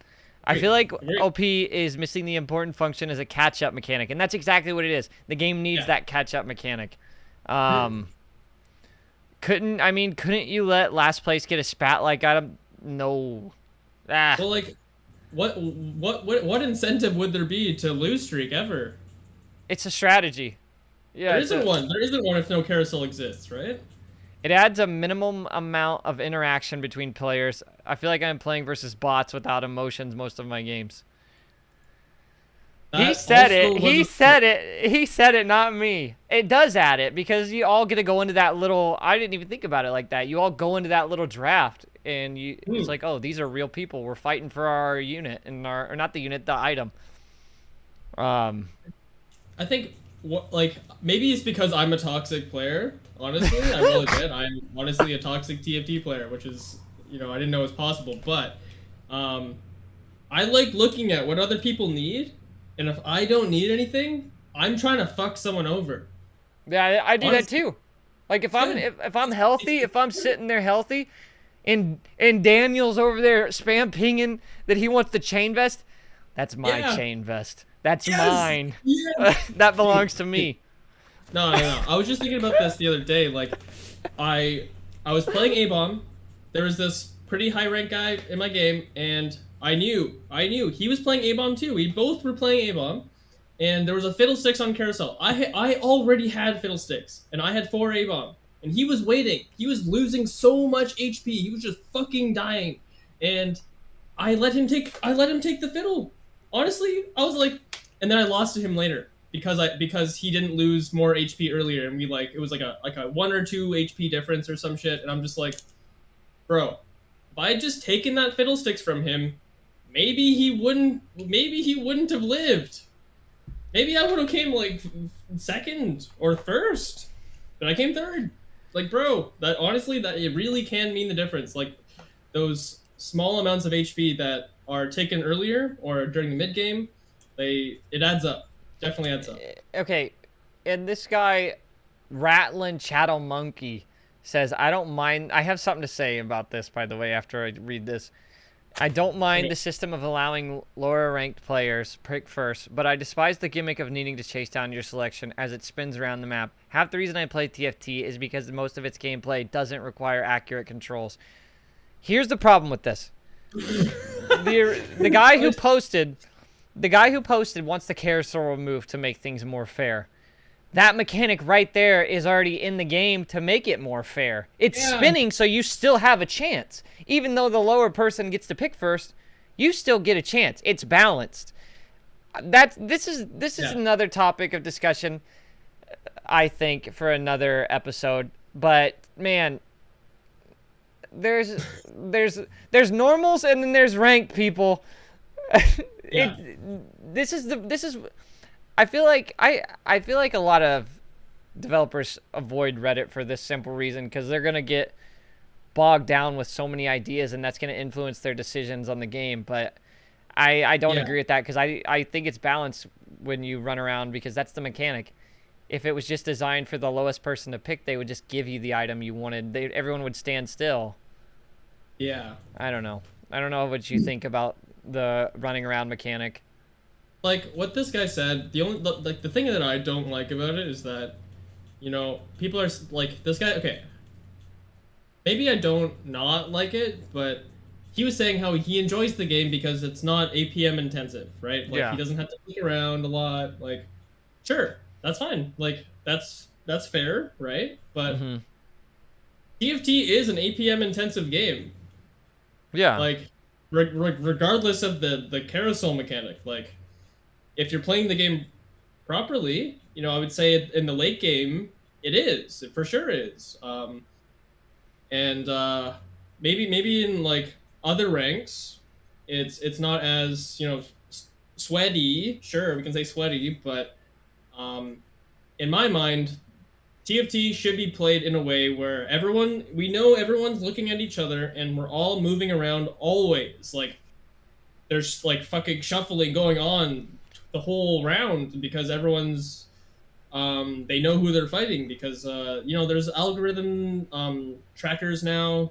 I feel like Agreed. OP is missing the important function as a catch-up mechanic, and that's exactly what it is. The game needs Yeah. that catch-up mechanic. Couldn't you let last place get a spat like item? No. Ah. Well, like, what incentive would there be to lose streak ever? It's a strategy. Yeah, There it's isn't a- one. There isn't one if no carousel exists, right? It adds a minimum amount of interaction between players. I feel like I'm playing versus bots without emotions most of my games. He That said also it. He wasn't- said it. He said it, not me. It does add it because you all get to go into that little. I didn't even think about it like that. You all go into that little draft, and it's like, oh, these are real people. We're fighting for our unit and or not the unit, the item. I think like maybe it's because I'm a toxic player. Honestly, I will admit I'm honestly a toxic TFT player, which is I didn't know was possible. But I like looking at what other people need, and if I don't need anything, I'm trying to fuck someone over. Yeah, I do that Honestly, too. Like if good. if I'm healthy, if I'm sitting there healthy, and Daniel's over there spam pinging that he wants the chain vest, that's my Yeah. chain vest. That's Yes! mine. Yeah. That belongs to me. No. I was just thinking about this the other day. Like, I was playing A-Bomb. There was this pretty high rank guy in my game, and I knew he was playing A-Bomb too. We both were playing A-Bomb, and there was a Fiddlesticks on Carousel. I already had Fiddlesticks, and I had 4 A-Bomb, and he was waiting. He was losing so much HP. He was just fucking dying, and I let him take the fiddle. Honestly, I was like, and then I lost to him later because he didn't lose more HP earlier, and it was like a 1 or 2 HP difference or some shit, and I'm just like, bro, if I had just taken that Fiddlesticks from him, maybe he wouldn't have lived. Maybe I would have came like second or first, but I came third. Like, bro, that honestly, that it really can mean the difference. Like, those small amounts of HP that are taken earlier or during the mid game, it adds up. Definitely adds up. Okay, and this guy, Rattling Chattel Monkey, says, I don't mind. I have something to say about this, by the way, after I read this. I don't mind the system of allowing lower ranked players pick first, but I despise the gimmick of needing to chase down your selection as it spins around the map. Half the reason I play TFT is because most of its gameplay doesn't require accurate controls. Here's the problem with this. The guy who posted wants the carousel removed to make things more fair. That mechanic right there is already in the game to make it more fair. It's spinning, so you still have a chance. Even though the lower person gets to pick first, you still get a chance. It's balanced. This is another topic of discussion, I think, for another episode. But man, there's normals and then there's ranked people. This is I feel like a lot of developers avoid Reddit for this simple reason, because they're gonna get bogged down with so many ideas, and that's gonna influence their decisions on the game. But I don't agree with that, because I think it's balanced when you run around, because that's the mechanic. If it was just designed for the lowest person to pick, they would just give you the item you wanted. Everyone would stand still. Yeah. I don't know what you think about the running around mechanic. Like what this guy said, the thing that I don't like about it is that, people are like, this guy. Okay, maybe I don't not like it, but he was saying how he enjoys the game because it's not APM intensive, right? Like Yeah. he doesn't have to click around a lot. Like, sure, that's fine. Like that's fair, right? But Mhm. TFT is an APM intensive game. Yeah. Like, regardless of the carousel mechanic, like if you're playing the game properly, you know, I would say in the late game, it is. It for sure is. And maybe in like other ranks, it's not as sweaty. Sure, we can say sweaty, but um, in my mind, TFT should be played in a way where we know everyone's looking at each other and we're all moving around always. Like there's like fucking shuffling going on the whole round because everyone's they know who they're fighting because there's algorithm trackers now.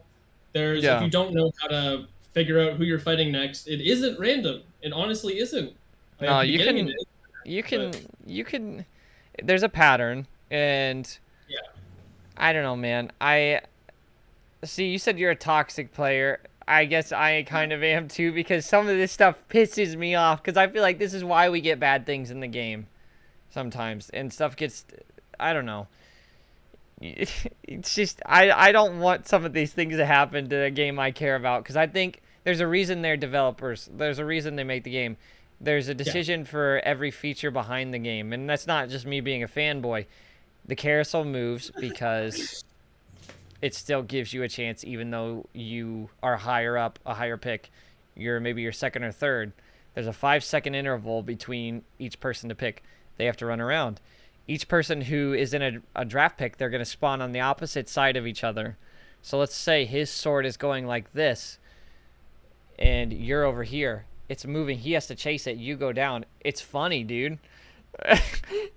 There's if Yeah. you don't know how to figure out who you're fighting next, it isn't random. It honestly isn't. Like, at No, the you beginning can, it is, you can, but you can. There's a pattern, and yeah. I don't know, man. I see. You said you're a toxic player. I guess I kind of am too because some of this stuff pisses me off because I feel like this is why we get bad things in the game sometimes, and stuff gets. I don't know. It's just I don't want some of these things to happen to a game I care about because I think there's a reason they're developers. There's a reason they make the game. There's a decision for every feature behind the game, and that's not just me being a fanboy. The carousel moves because it still gives you a chance, even though you are higher up, a higher pick. Maybe you're second or third. There's a 5-second interval between each person to pick. They have to run around. Each person who is in a draft pick, they're going to spawn on the opposite side of each other. So let's say his sword is going like this, and you're over here. It's moving. He has to chase it. You go down. It's funny, dude.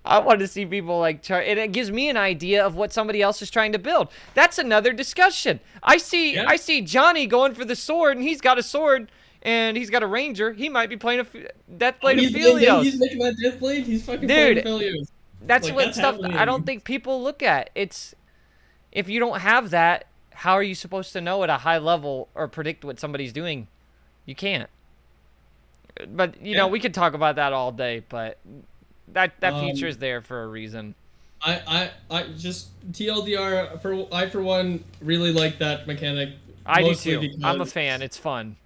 I want to see people like try, and it gives me an idea of what somebody else is trying to build. That's another discussion. I see Johnny going for the sword, and he's got a sword, and he's got a ranger. He might be playing a Deathblade of Philios. He's making that Deathblade. He's fucking Dude, playing Philios. That's Like, what that's stuff happening. I don't think people look at. It's if you don't have that, how are you supposed to know at a high level or predict what somebody's doing? You can't. But you know, we could talk about that all day, but that feature is there for a reason. I just TLDR I for one really like that mechanic. I do mostly too. because I'm a fan. It's fun.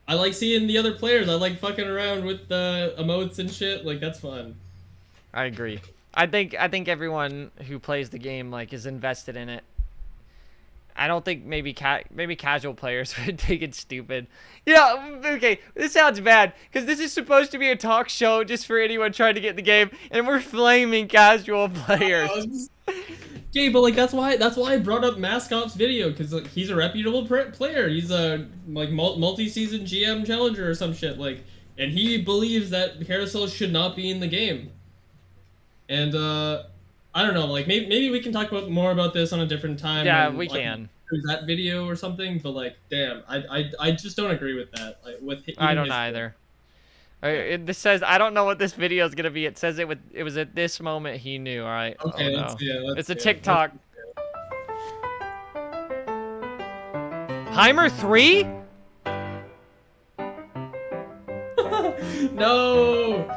I like seeing the other players. I like fucking around with the emotes and shit. Like that's fun. I agree. I think everyone who plays the game like is invested in it. I don't think maybe casual players would take it stupid. Yeah, okay, this sounds bad because this is supposed to be a talk show just for anyone trying to get the game, and we're flaming casual players. Okay, but like that's why I brought up Mascot's video because like, he's a reputable player. He's a like multi-season GM challenger or some shit like, and he believes that carousel should not be in the game. And I don't know, like maybe we can talk more about this on a different time. Yeah, and, we like, can. that video or something, but like, damn, I just don't agree with that. Like with I don't either. This says I don't know what this video is gonna be. It says it was at this moment he knew. All right. Okay, oh, no. let's It's a TikTok. Heimer 3? No.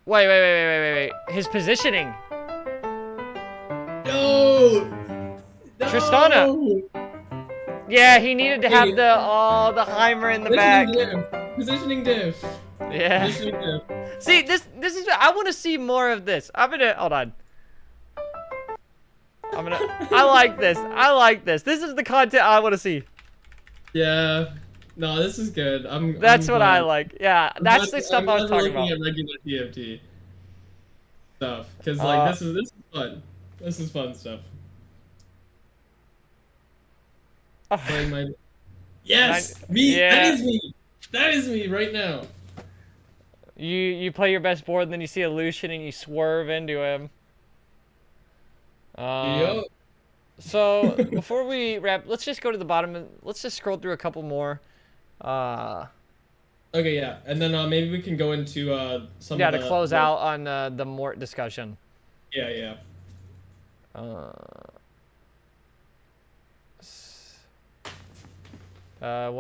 Wait. His positioning. No. Tristana. Yeah, he needed to have the Heimer in the back. Positioning diff. Yeah. Positioning diff. See, this is I want to see more of this. Hold on. I like this. I like this. This is the content I want to see. Yeah. No, this is good. That's I'm what glad. I like. Yeah, that's the stuff I was talking about. At regular TFT stuff because like this is fun. This is fun stuff. Playing my... Yes, me. Yeah. That is me. That is me right now. You play your best board, and then you see a Lucian, and you swerve into him. Yup. So before we wrap, let's just go to the bottom. Let's just scroll through a couple more. Okay, yeah, and then maybe we can go into some. Yeah, of to close out on the Mort discussion. Yeah. One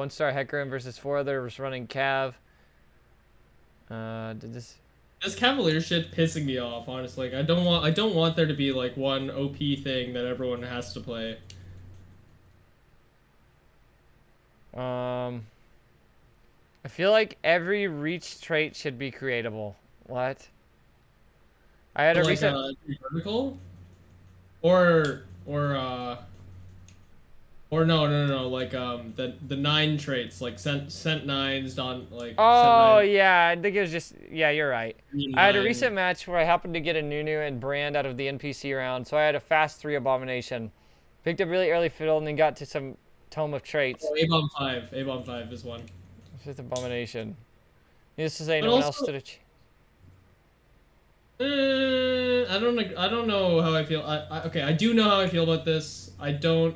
star Hecarim versus 4 others running Cav. Did this? This Cavalier shit pissing me off, honestly. Like, I don't want there to be like one OP thing that everyone has to play. I feel like every reach trait should be creatable. What? I had a Like recent vertical, or no, like the 9 traits, like sent nines, don like. Oh sent nine, yeah, I think it was just you're right. green I had a nine. recent match where I happened to get a Nunu and Brand out of the NPC round, so I had a fast 3 Abomination. Picked up really early fiddle and then got to some Tome of Traits. Oh, A-bomb 5. A-bomb 5 is one. It's just Abomination. Needless to say, But no one also- else stood a I don't know how I feel. Okay, I do know how I feel about this. I don't.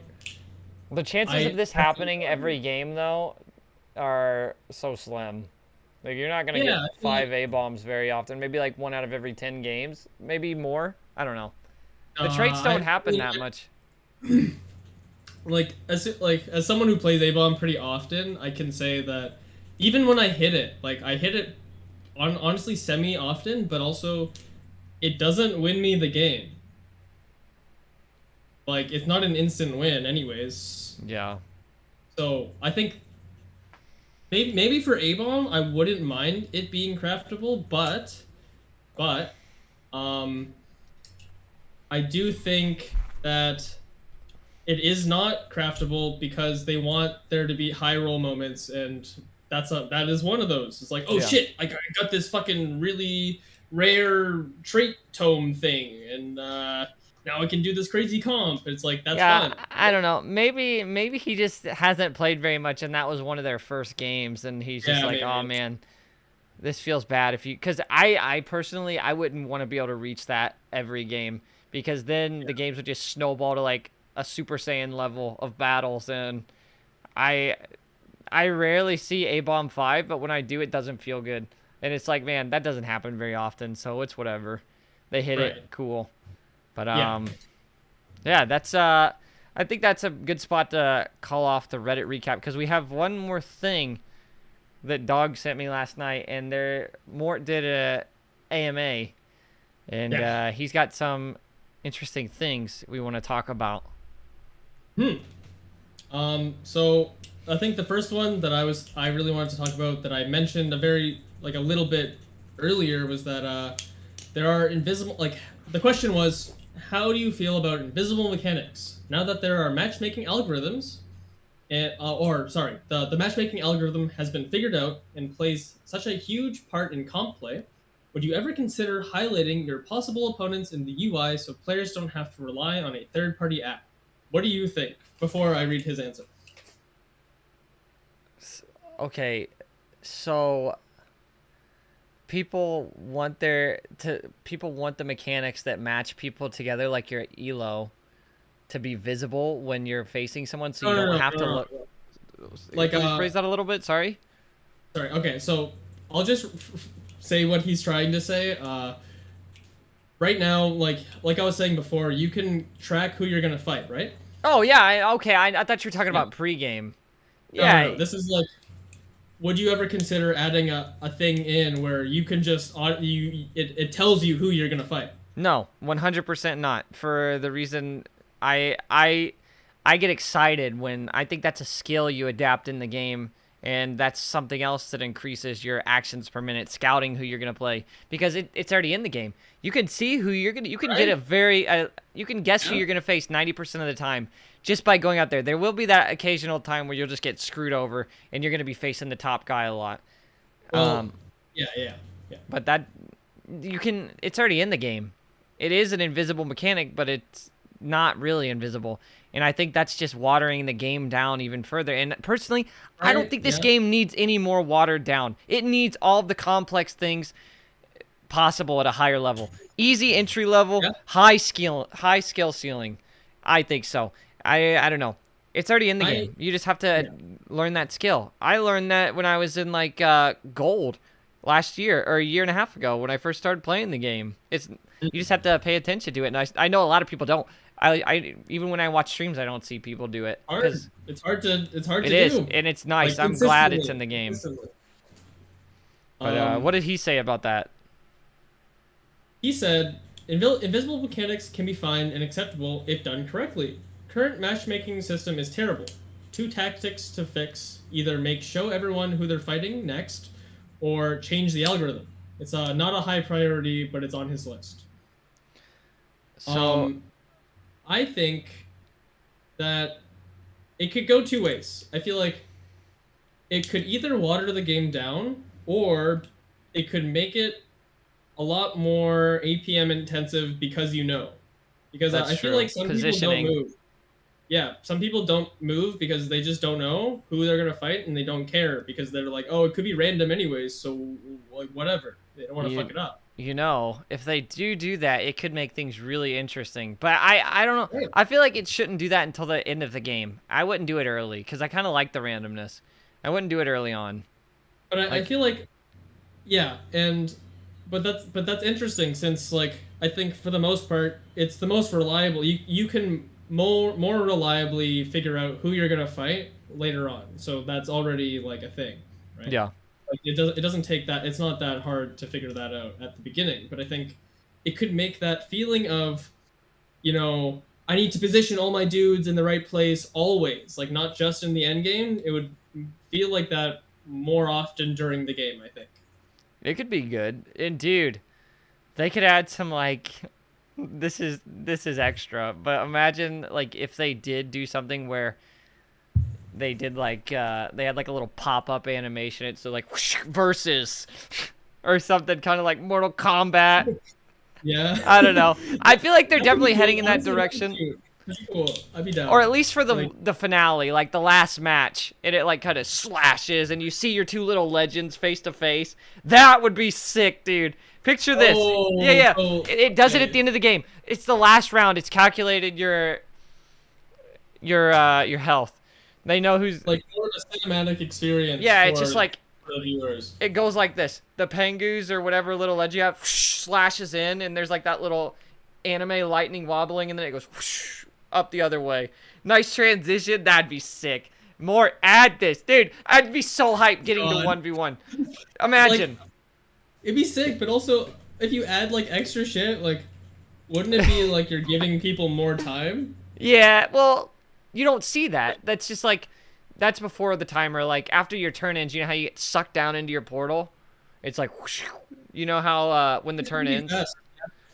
The chances of this happening every game, though, are so slim. Like, you're not going to Yeah, get I feel 5 A-bombs very often. Maybe, like, 1 out of every 10 games. Maybe more. I don't know. The traits don't happen that much. Like as someone who plays A-bomb pretty often, I can say that even when I hit it, like I hit it honestly semi often, but also it doesn't win me the game. Like it's not an instant win anyways. Yeah. So I think maybe for A-bomb I wouldn't mind it being craftable, but I do think that it is not craftable because they want there to be high roll moments, and that is one of those. It's like, oh Yeah. shit, I got this fucking really rare trait tome thing, and now I can do this crazy comp. It's like that's Yeah, fun. I don't know. Maybe he just hasn't played very much, and that was one of their first games, and he's just Yeah, like, maybe. oh man, this feels bad. Because I personally, I wouldn't want to be able to reach that every game, because then the games would just snowball to like a Super Saiyan level of battles, and I rarely see A-bomb 5, but when I do, it doesn't feel good, and it's like, man, that doesn't happen very often, so it's whatever. They hit it, Right. cool. But Yeah. yeah, that's I think that's a good spot to call off the Reddit recap, because we have one more thing that Dog sent me last night, and Mort did a AMA, and Yeah. he's got some interesting things we want to talk about. So I think the first one that I really wanted to talk about that I mentioned a little bit earlier was that there are invisible, like the question was, how do you feel about invisible mechanics now that there are matchmaking algorithms, and the matchmaking algorithm has been figured out and plays such a huge part in comp play. Would you ever consider highlighting your possible opponents in the UI so players don't have to rely on a third-party app? What do you think? Before I read his answer. Okay, so people want the mechanics that match people together, like your elo, to be visible when you're facing someone, so you don't have to look. Like, Can you phrase that a little bit? Sorry. Sorry. Okay, so I'll just say what he's trying to say. Right now, like I was saying before, you can track who you're gonna fight, right? Oh yeah. I thought you were talking about pregame. Yeah. No, this is like, would you ever consider adding a thing in where you can just it tells you who you're gonna fight? No, 100% not. For the reason I get excited when I think that's a skill you adapt in the game, and that's something else that increases your actions per minute, scouting who you're gonna play, because it's already in the game. You can see who you're gonna. You can get a very. You can guess who you're gonna face 90% of the time just by going out there. There will be that occasional time where you'll just get screwed over, and you're gonna be facing the top guy a lot. Well, yeah. But that you can. It's already in the game. It is an invisible mechanic, but it's not really invisible. And I think that's just watering the game down even further. And personally, I don't Right, think this yeah. game needs any more watered down. It needs all the complex things possible at a higher level. Easy entry level, Yeah. high skill ceiling. I think so. I don't know. It's already in the game. You just have to learn that skill. I learned that when I was in like gold last year or a year and a half ago when I first started playing the game. You just have to pay attention to it. And I know a lot of people don't. I even when I watch streams, I don't see people do it. Hard. 'Cause It's hard to it do. is, and it's nice. Like, I'm glad it's consistently, in the game. consistently. But what did he say about that? He said, invisible mechanics can be fine and acceptable if done correctly. Current matchmaking system is terrible. 2 tactics to fix: either show everyone who they're fighting next, or change the algorithm. It's not a high priority, but it's on his list. So I think that it could go 2 ways. I feel like it could either water the game down, or it could make it a lot more APM intensive because Because That's I feel true. like some Positioning. people don't move. Yeah, some people don't move because they just don't know who they're gonna fight, and they don't care because they're like, oh, it could be random anyways, so like whatever. They don't want to fuck it up. you know, if they do that, it could make things really interesting. But I don't know. Yeah. I feel like it shouldn't do that until the end of the game. I wouldn't do it early because I kind of like the randomness. I wouldn't do it early on. But I feel like, yeah, but that's interesting since like I think for the most part it's the most reliable. You can more reliably figure out who you're gonna fight later on. So that's already like a thing, right? Yeah. Like it doesn't take that. It's not that hard to figure that out at the beginning. But I think it could make that feeling of, I need to position all my dudes in the right place always, like not just in the end game. It would feel like that more often during the game, I think. It could be good. And dude, they could add some like this is extra, but imagine like if they did do something where they did like they had like a little pop-up animation. It's so like whoosh, versus or something kind of like Mortal Kombat. Yeah. I don't know. I feel like they're definitely heading in that direction. That's cool. I'd be down. Or at least for the Like- the finale, like the last match, and it like kind of slashes, and you see your 2 little legends face to face. That would be sick, dude. Picture this. Oh, Yeah. so- It does it okay. at the end of the game. It's the last round. It's calculated your health. They know who's Like more of a cinematic experience. yeah. It's for just like the viewers. it goes like this. The Pengus or whatever little ledge you have whoosh, slashes in, and there's like that little anime lightning wobbling, and then it goes whoosh, up the other way. Nice transition. That'd be sick. More add this, dude. I'd be so hyped getting to God. 1v1. Imagine. It'd be sick, but also if you add like extra shit, like wouldn't it be like you're giving people more time? Yeah, well, you don't see that. That's just like, that's before the timer. Like, after your turn ends, you know how you get sucked down into your portal? It's like, whoosh, you know how when the turn ends?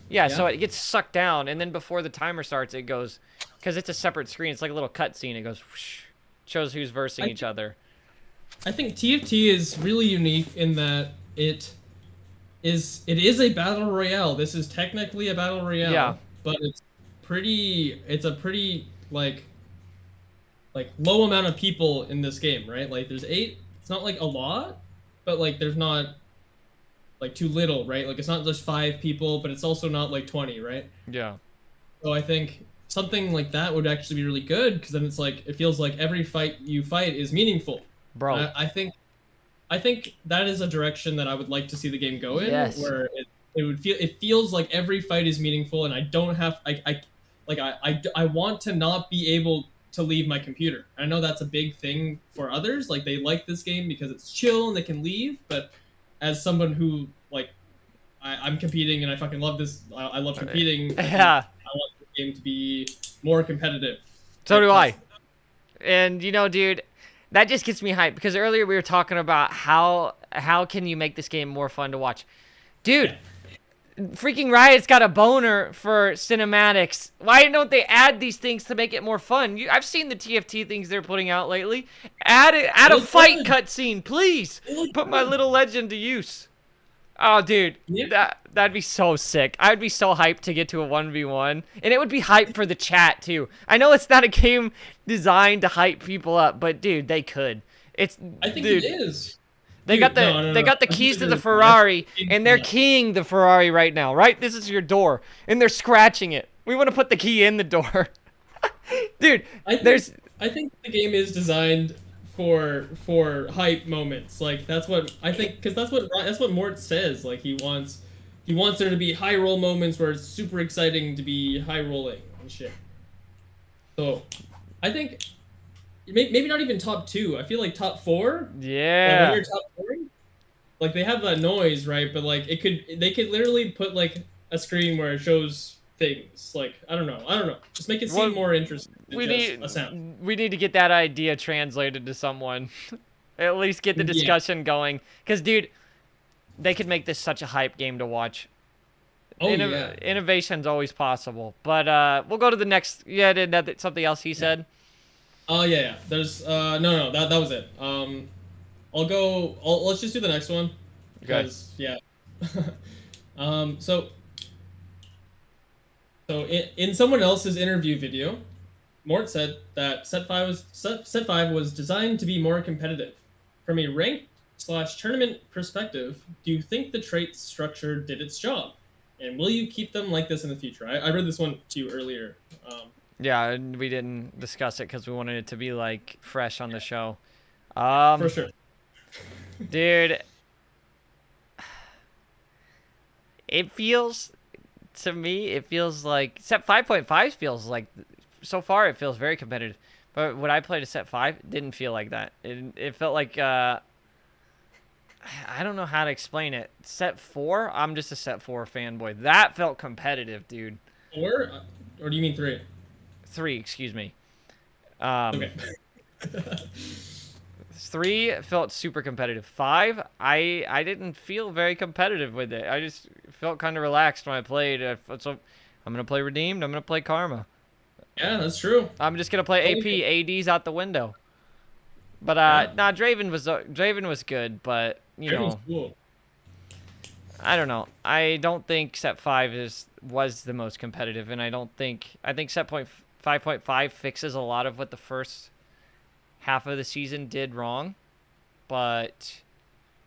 Yeah, so it gets sucked down, and then before the timer starts, it goes, because it's a separate screen. It's like a little cutscene. It goes, whoosh, shows who's versing each other. I think TFT is really unique in that it is a battle royale. This is technically a battle royale, Yeah. but it's a pretty like low amount of people in this game, right? Like there's 8. It's not like a lot, but like there's not like too little, right? Like it's not just 5 people, but it's also not like 20, right? Yeah. So I think something like that would actually be really good because then it's like it feels like every fight you fight is meaningful. Bro. I think that is a direction that I would like to see the game go in, Yes. where it feels like every fight is meaningful, and I don't have I want to not be able to leave my computer. I know that's a big thing for others, like they like this game because it's chill and they can leave, but as someone who like I'm competing and I fucking love this, I love competing. Yeah. I want the game to be more competitive. So do I. And you know, dude, that just gets me hyped because earlier we were talking about how can you make this game more fun to watch. Dude, freaking Riot's got a boner for cinematics. Why don't they add these things to make it more fun? I've seen the TFT things they're putting out lately. Add a fight cutscene, please. Put my little legend to use. Oh, dude, that'd be so sick. I'd be so hyped to get to a 1v1, and it would be hype for the chat too. I know it's not a game designed to hype people up, but dude, they could. I think dude, it is. They got the keys to the Ferrari, and they're keying the Ferrari right now, right? This is your door, and they're scratching it. We want to put the key in the door. Dude, I think the game is designed for hype moments. Like that's what I think, because that's what Mort says. Like he wants there to be high roll moments where it's super exciting to be high rolling and shit. So I think maybe not even top 2. I feel like top 4. Like when Yeah. you're top 4, like they have that noise, right? But like they could literally put like a screen where it shows things. Like I don't know. Just make it seem Well, more interesting than we just need a sound. we need to get that idea translated to someone. At least get the Yeah. discussion going. Cause dude, they could make this such a hype game to watch. Oh yeah. Innovation's always possible. But we'll go to the next. Yeah, did something else he said? Oh yeah. There's no, that was it. Let's just do the next one. Okay. Because yeah. So in someone else's interview video, Mort said that Set 5 was designed to be more competitive. From a ranked/tournament perspective, do you think the trait structure did its job? And will you keep them like this in the future? I read this one to you earlier. Yeah, and we didn't discuss it because we wanted it to be like fresh on the show. For sure. Dude, it feels to me, it feels like Set 5.5 feels like so far it feels very competitive. But when I played a Set 5, it didn't feel like that. It felt like I don't know how to explain it. Set 4, I'm just a Set 4 fanboy. That felt competitive, dude. Or do you mean 3? 3, excuse me. Okay. 3 felt super competitive. 5, I didn't feel very competitive with it. I just felt kind of relaxed when I played. So I'm gonna play Redeemed. I'm gonna play Karma. Yeah, that's true. I'm just gonna play AP. AD's out the window. But nah, Draven was good, but you know, Cool. I don't know. I don't think Set 5 was the most competitive, and I think Set 5.5 fixes a lot of what the first half of the season did wrong, but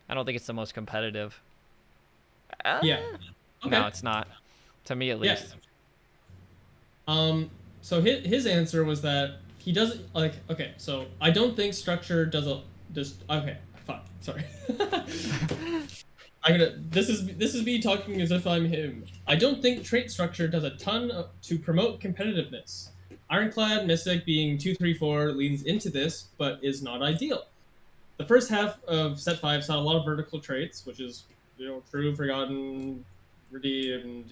I don't think it's the most competitive. Yeah. Okay. No, it's not. To me, at least. So his answer was that he doesn't like. Okay, so I don't think structure does. Okay, fuck. Sorry. This is me talking as if I'm him. I don't think trait structure does a ton to promote competitiveness. Ironclad Mystic being 2-3-4 leans into this, but is not ideal. The first half of Set 5 saw a lot of vertical traits, which is true, forgotten, redeemed,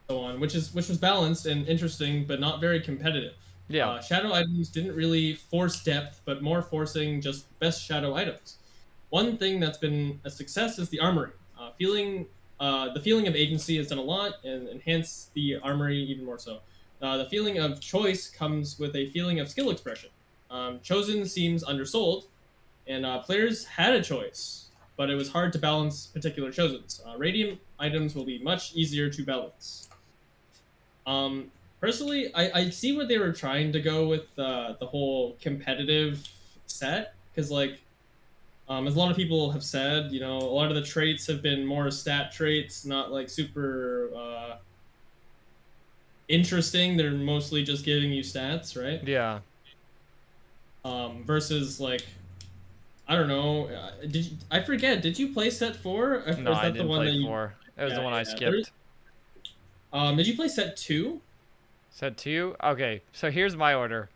so on, which was balanced and interesting, but not very competitive. Yeah. Shadow items didn't really force depth, but more forcing just best shadow items. One thing that's been a success is the armory. The feeling of agency has done a lot and enhanced the armory even more so. The feeling of choice comes with a feeling of skill expression. Chosen seems undersold, and players had a choice, but it was hard to balance particular Chosens. Radiant items will be much easier to balance. Personally, I see what they were trying to go with the whole competitive set, because as a lot of people have said, a lot of the traits have been more stat traits, not like super interesting. They're mostly just giving you stats, right? Yeah. Versus I don't know. I forget. Did you play Set 4? No, I didn't play 4. It was the one I skipped. Did you play Set 2? Set 2? Okay, so here's my order.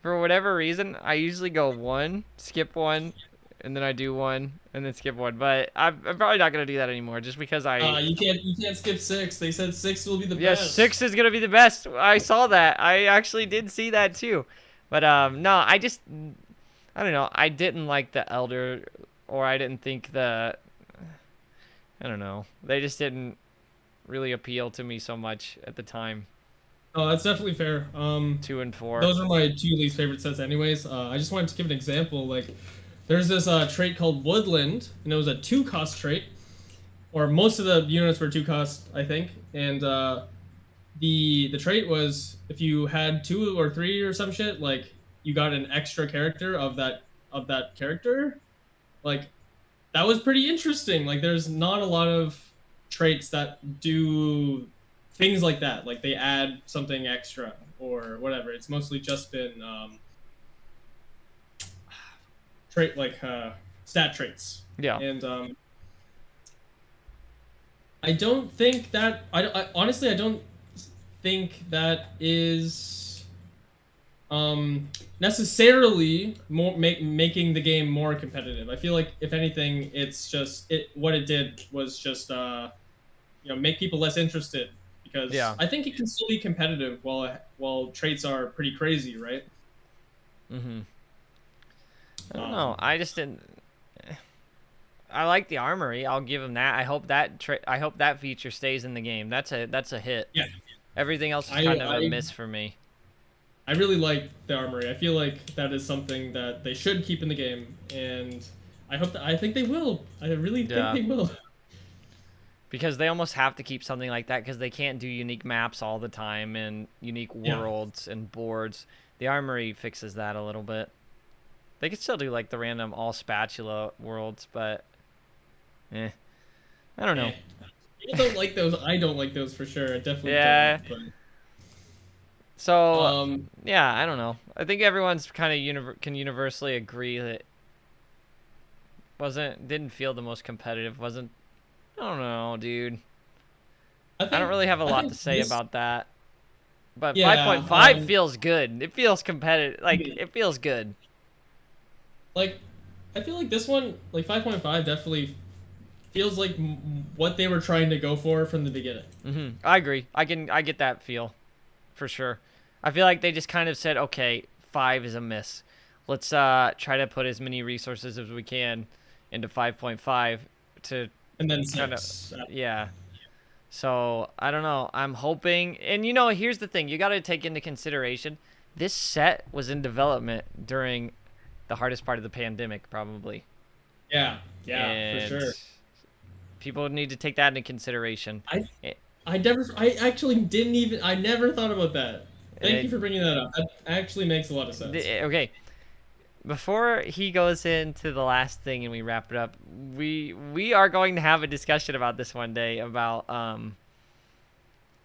For whatever reason, I usually go 1, skip 1, and then I do 1, and then skip 1. But I'm probably not gonna do that anymore, just because you can't skip 6. They said 6 will be the yes, best. 6 is gonna be the best. I saw that. I actually did see that too. But no, I don't know. I didn't like the Elder, or I didn't think I don't know. They just didn't really appeal to me so much at the time. Oh, that's definitely fair. 2 and 4. Those are my 2 least favorite sets anyways. I just wanted to give an example. There's this trait called Woodland, and it was a 2-cost trait. Or most of the units were 2-cost, I think. And the trait was, if you had 2 or 3 or some shit, you got an extra character of that character. That was pretty interesting. There's not a lot of traits that do things like that. They add something extra or whatever. It's mostly just been stat traits. Yeah. And I don't think that I honestly don't think that is necessarily making the game more competitive. I feel like if anything, it's just what it did was just make people less interested, because Yeah. I think it can still be competitive while traits are pretty crazy, right? Mm-hmm. I don't know. I just didn't. I like the armory. I'll give him that. I hope that feature stays in the game. That's a hit. Yeah. Everything else is kind of a miss for me. I really like the armory. I feel like that is something that they should keep in the game, and I think they will. I really think they will. Because they almost have to keep something like that, because they can't do unique maps all the time and unique worlds and boards. The armory fixes that a little bit. They could still do like the random all spatula worlds, but I don't know. People don't like those. I don't like those for sure. I definitely don't. But... So yeah, I don't know. I think everyone's kind of can universally agree that didn't feel the most competitive. I don't know, dude. I don't really have a lot to say about that. But 5.5 feels good. It feels competitive. Like, it feels good. Like, I feel like this one, like 5.5, definitely feels like what they were trying to go for from the beginning. Mm-hmm. I agree. I get that feel, for sure. I feel like they just kind of said, okay, 5 is a miss. Let's try to put as many resources as we can into 5.5 to... And then 6. Yeah. So, I don't know. I'm hoping... And, here's the thing. You got to take into consideration, this set was in development during the hardest part of the pandemic, probably. Yeah, for sure. People need to take that into consideration. I never thought about that. Thank you for bringing that up. That actually makes a lot of sense. Okay. Before he goes into the last thing and we wrap it up, we are going to have a discussion about this one day, about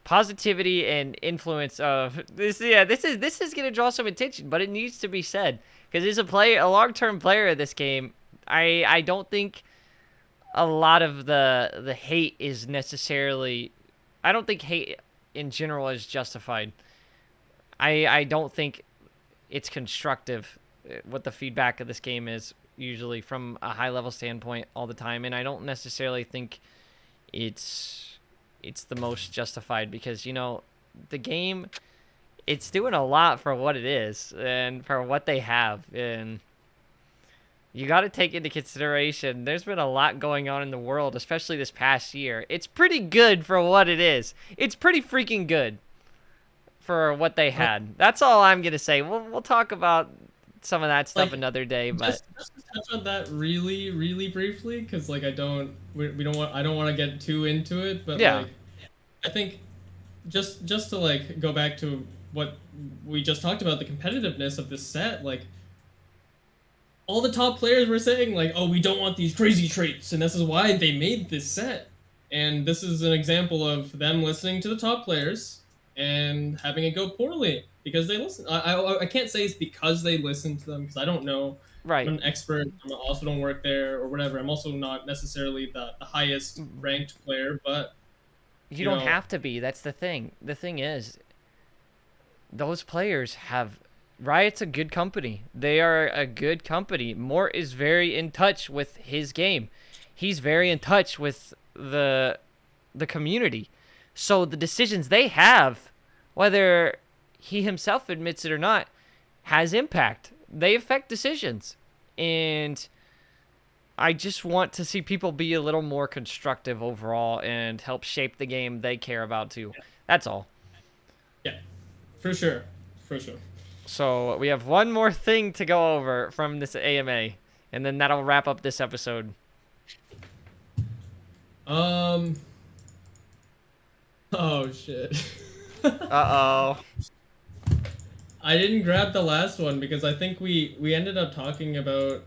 positivity and influence of this. Yeah, this is going to draw some attention, but it needs to be said, because as a long-term player of this game, I don't think a lot of the hate is necessarily... I don't think hate in general is justified. I don't think it's constructive, what the feedback of this game is, usually from a high-level standpoint all the time, and I don't necessarily think it's the most justified, because, the game, it's doing a lot for what it is and for what they have, and you got to take into consideration there's been a lot going on in the world, especially this past year. It's pretty good for what it is. It's pretty freaking good for what they had. That's all I'm gonna say. We'll talk about some of that stuff another day, but just to touch on that really, really briefly, because I don't want to get too into it, but I think just to go back to what we just talked about, the competitiveness of this set, all the top players were saying, oh, we don't want these crazy traits, and this is why they made this set. And this is an example of them listening to the top players and having it go poorly because they listen. I can't say it's because they listen to them, because I don't know. Right. I'm an expert. I also don't work there or whatever. I'm also not necessarily the highest ranked player, but... You don't have to be. That's the thing. The thing is, those players have... Riot's a good company. They are a good company. Mort is very in touch with his game. He's very in touch with the community. So the decisions they have, whether he himself admits it or not, has impact. They affect decisions. And I just want to see people be a little more constructive overall and help shape the game they care about too. That's all. Yeah, for sure. For sure. So we have one more thing to go over from this AMA, and then that'll wrap up this episode. Oh shit. Uh-oh. I didn't grab the last one because I think we ended up talking about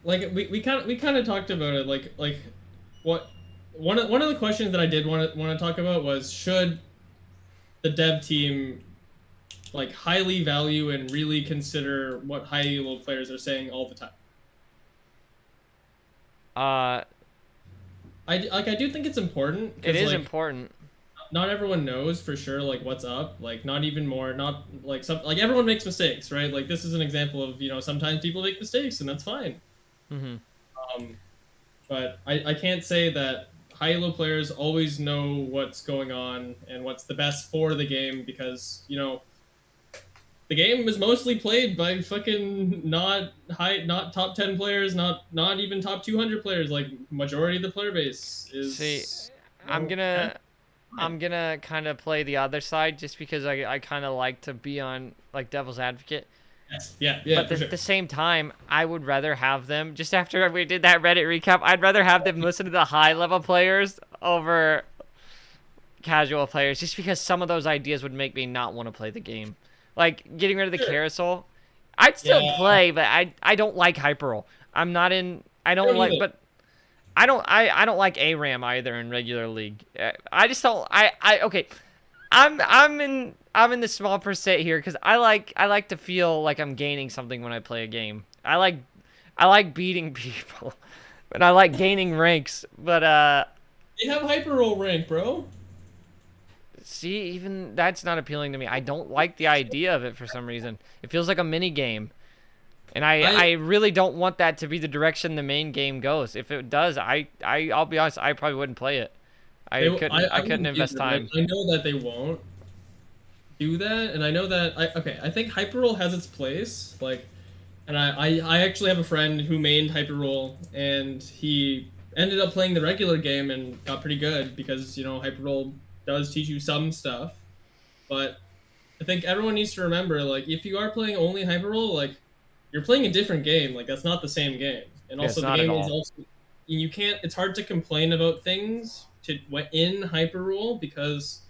we kind of talked about it what one of the questions that I did want to talk about was, should the dev team highly value and really consider what high elo players are saying all the time? I do think it's important. It is important. not everyone knows for sure like what's up. Like not even more, not like some like everyone makes mistakes, right? Like this is an example of sometimes people make mistakes and that's fine. Hmm. Um, but I can't say that high-elo players always know what's going on and what's the best for the game because the game is mostly played by fucking not top 10 players, not even top 200 players. Like majority of the player base is. See, you I'm know, gonna 10. I'm gonna kind of play the other side just because I kind of like to be on like devil's advocate. Yes. Yeah, But for at sure. the same time, I would rather have them, just after we did that Reddit recap, I'd rather have them listen to the high-level players over casual players, just because some of those ideas would make me not want to play the game. Like, getting rid of the Sure. carousel. I'd still Yeah. play, but I don't like Hyperroll. I'm not in... I don't don't like... either. But I don't like ARAM either in regular League. I just don't... Okay. I'm in the small percent here because I like to feel like I'm gaining something when I play a game. I like beating people, and I like gaining ranks. But They have hyper roll rank, bro. see, even that's not appealing to me. I don't like the idea of it for some reason. It feels like a mini game, and I really don't want that to be the direction the main game goes. If it does, I'll be honest, I probably wouldn't play it. I couldn't wouldn't invest either. time. Like, I know that they won't do that, and I know that I think Hyperroll has its place. Like, and I actually have a friend who mained Hyperroll, and he ended up playing the regular game and got pretty good because Hyperroll does teach you some stuff. But I think everyone needs to remember, like, if you are playing only Hyperroll, like, you're playing a different game. Like, that's not the same game. And Yeah, it's also, the not at game is all. also you can't. It's hard to complain about things in Hyperroll because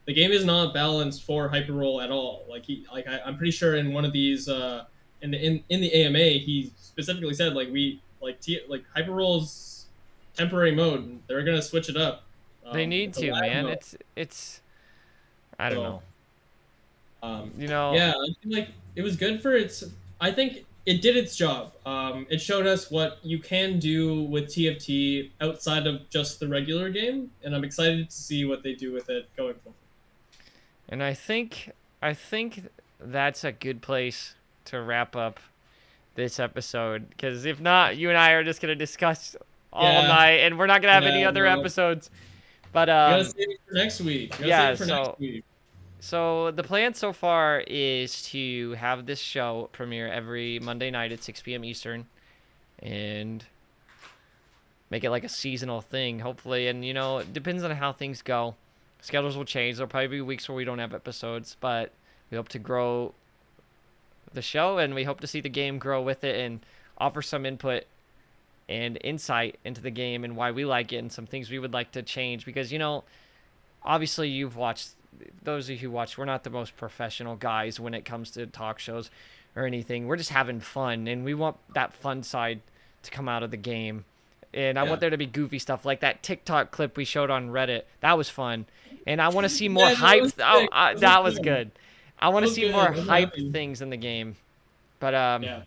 the game is not balanced for Hyperroll at all. I'm pretty sure in one of these in the AMA he specifically said like like Hyperroll's temporary mode. They're gonna switch it up. They need it's a to, lag man. mode. It's I don't So, know. Um, You know, yeah, I feel like it was good for its. I think it did its job. It showed us what you can do with TFT outside of just the regular game, and I'm excited to see what they do with it going forward. and I think that's a good place to wrap up this episode, because if not, you and I are just gonna discuss all Yeah. night, and we're not gonna have any Yeah, other no. episodes. But We gotta save it for next week. We gotta yeah, save it for next week. so the plan so far is to have this show premiere every Monday night at 6 p.m. Eastern, and make it like a seasonal thing, hopefully. And it depends on how things go. Schedules will change. There'll probably be weeks where we don't have episodes, but we hope to grow the show, and we hope to see the game grow with it and offer some input and insight into the game and why we like it and some things we would like to change. Because obviously you've watched, those of you who watch, we're not the most professional guys when it comes to talk shows or anything. We're just having fun, and we want that fun side to come out of the game. And I Yeah. want there to be goofy stuff like that TikTok clip we showed on Reddit. That was fun. And I want to see more Yeah, that hype. was sick. That was Good. good. I want to was see good. more I'm hype happy. things in the game. But Yeah.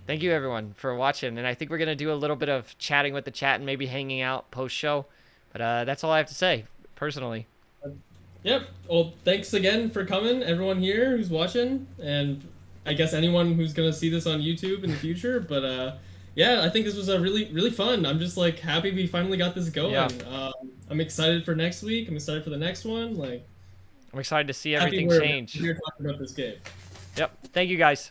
thank you everyone for watching. And I think we're going to do a little bit of chatting with the chat and maybe hanging out post-show. But that's all I have to say, personally. Yep. Well, thanks again for coming, everyone here who's watching, and I guess anyone who's gonna see this on YouTube in the future. But yeah, I think this was a really fun. I'm just like happy we finally got this going. Yeah. I'm excited for next week. I'm excited for the next one. Like, I'm excited to see happy everything we're change. here talking about this game. Yep. Thank you guys.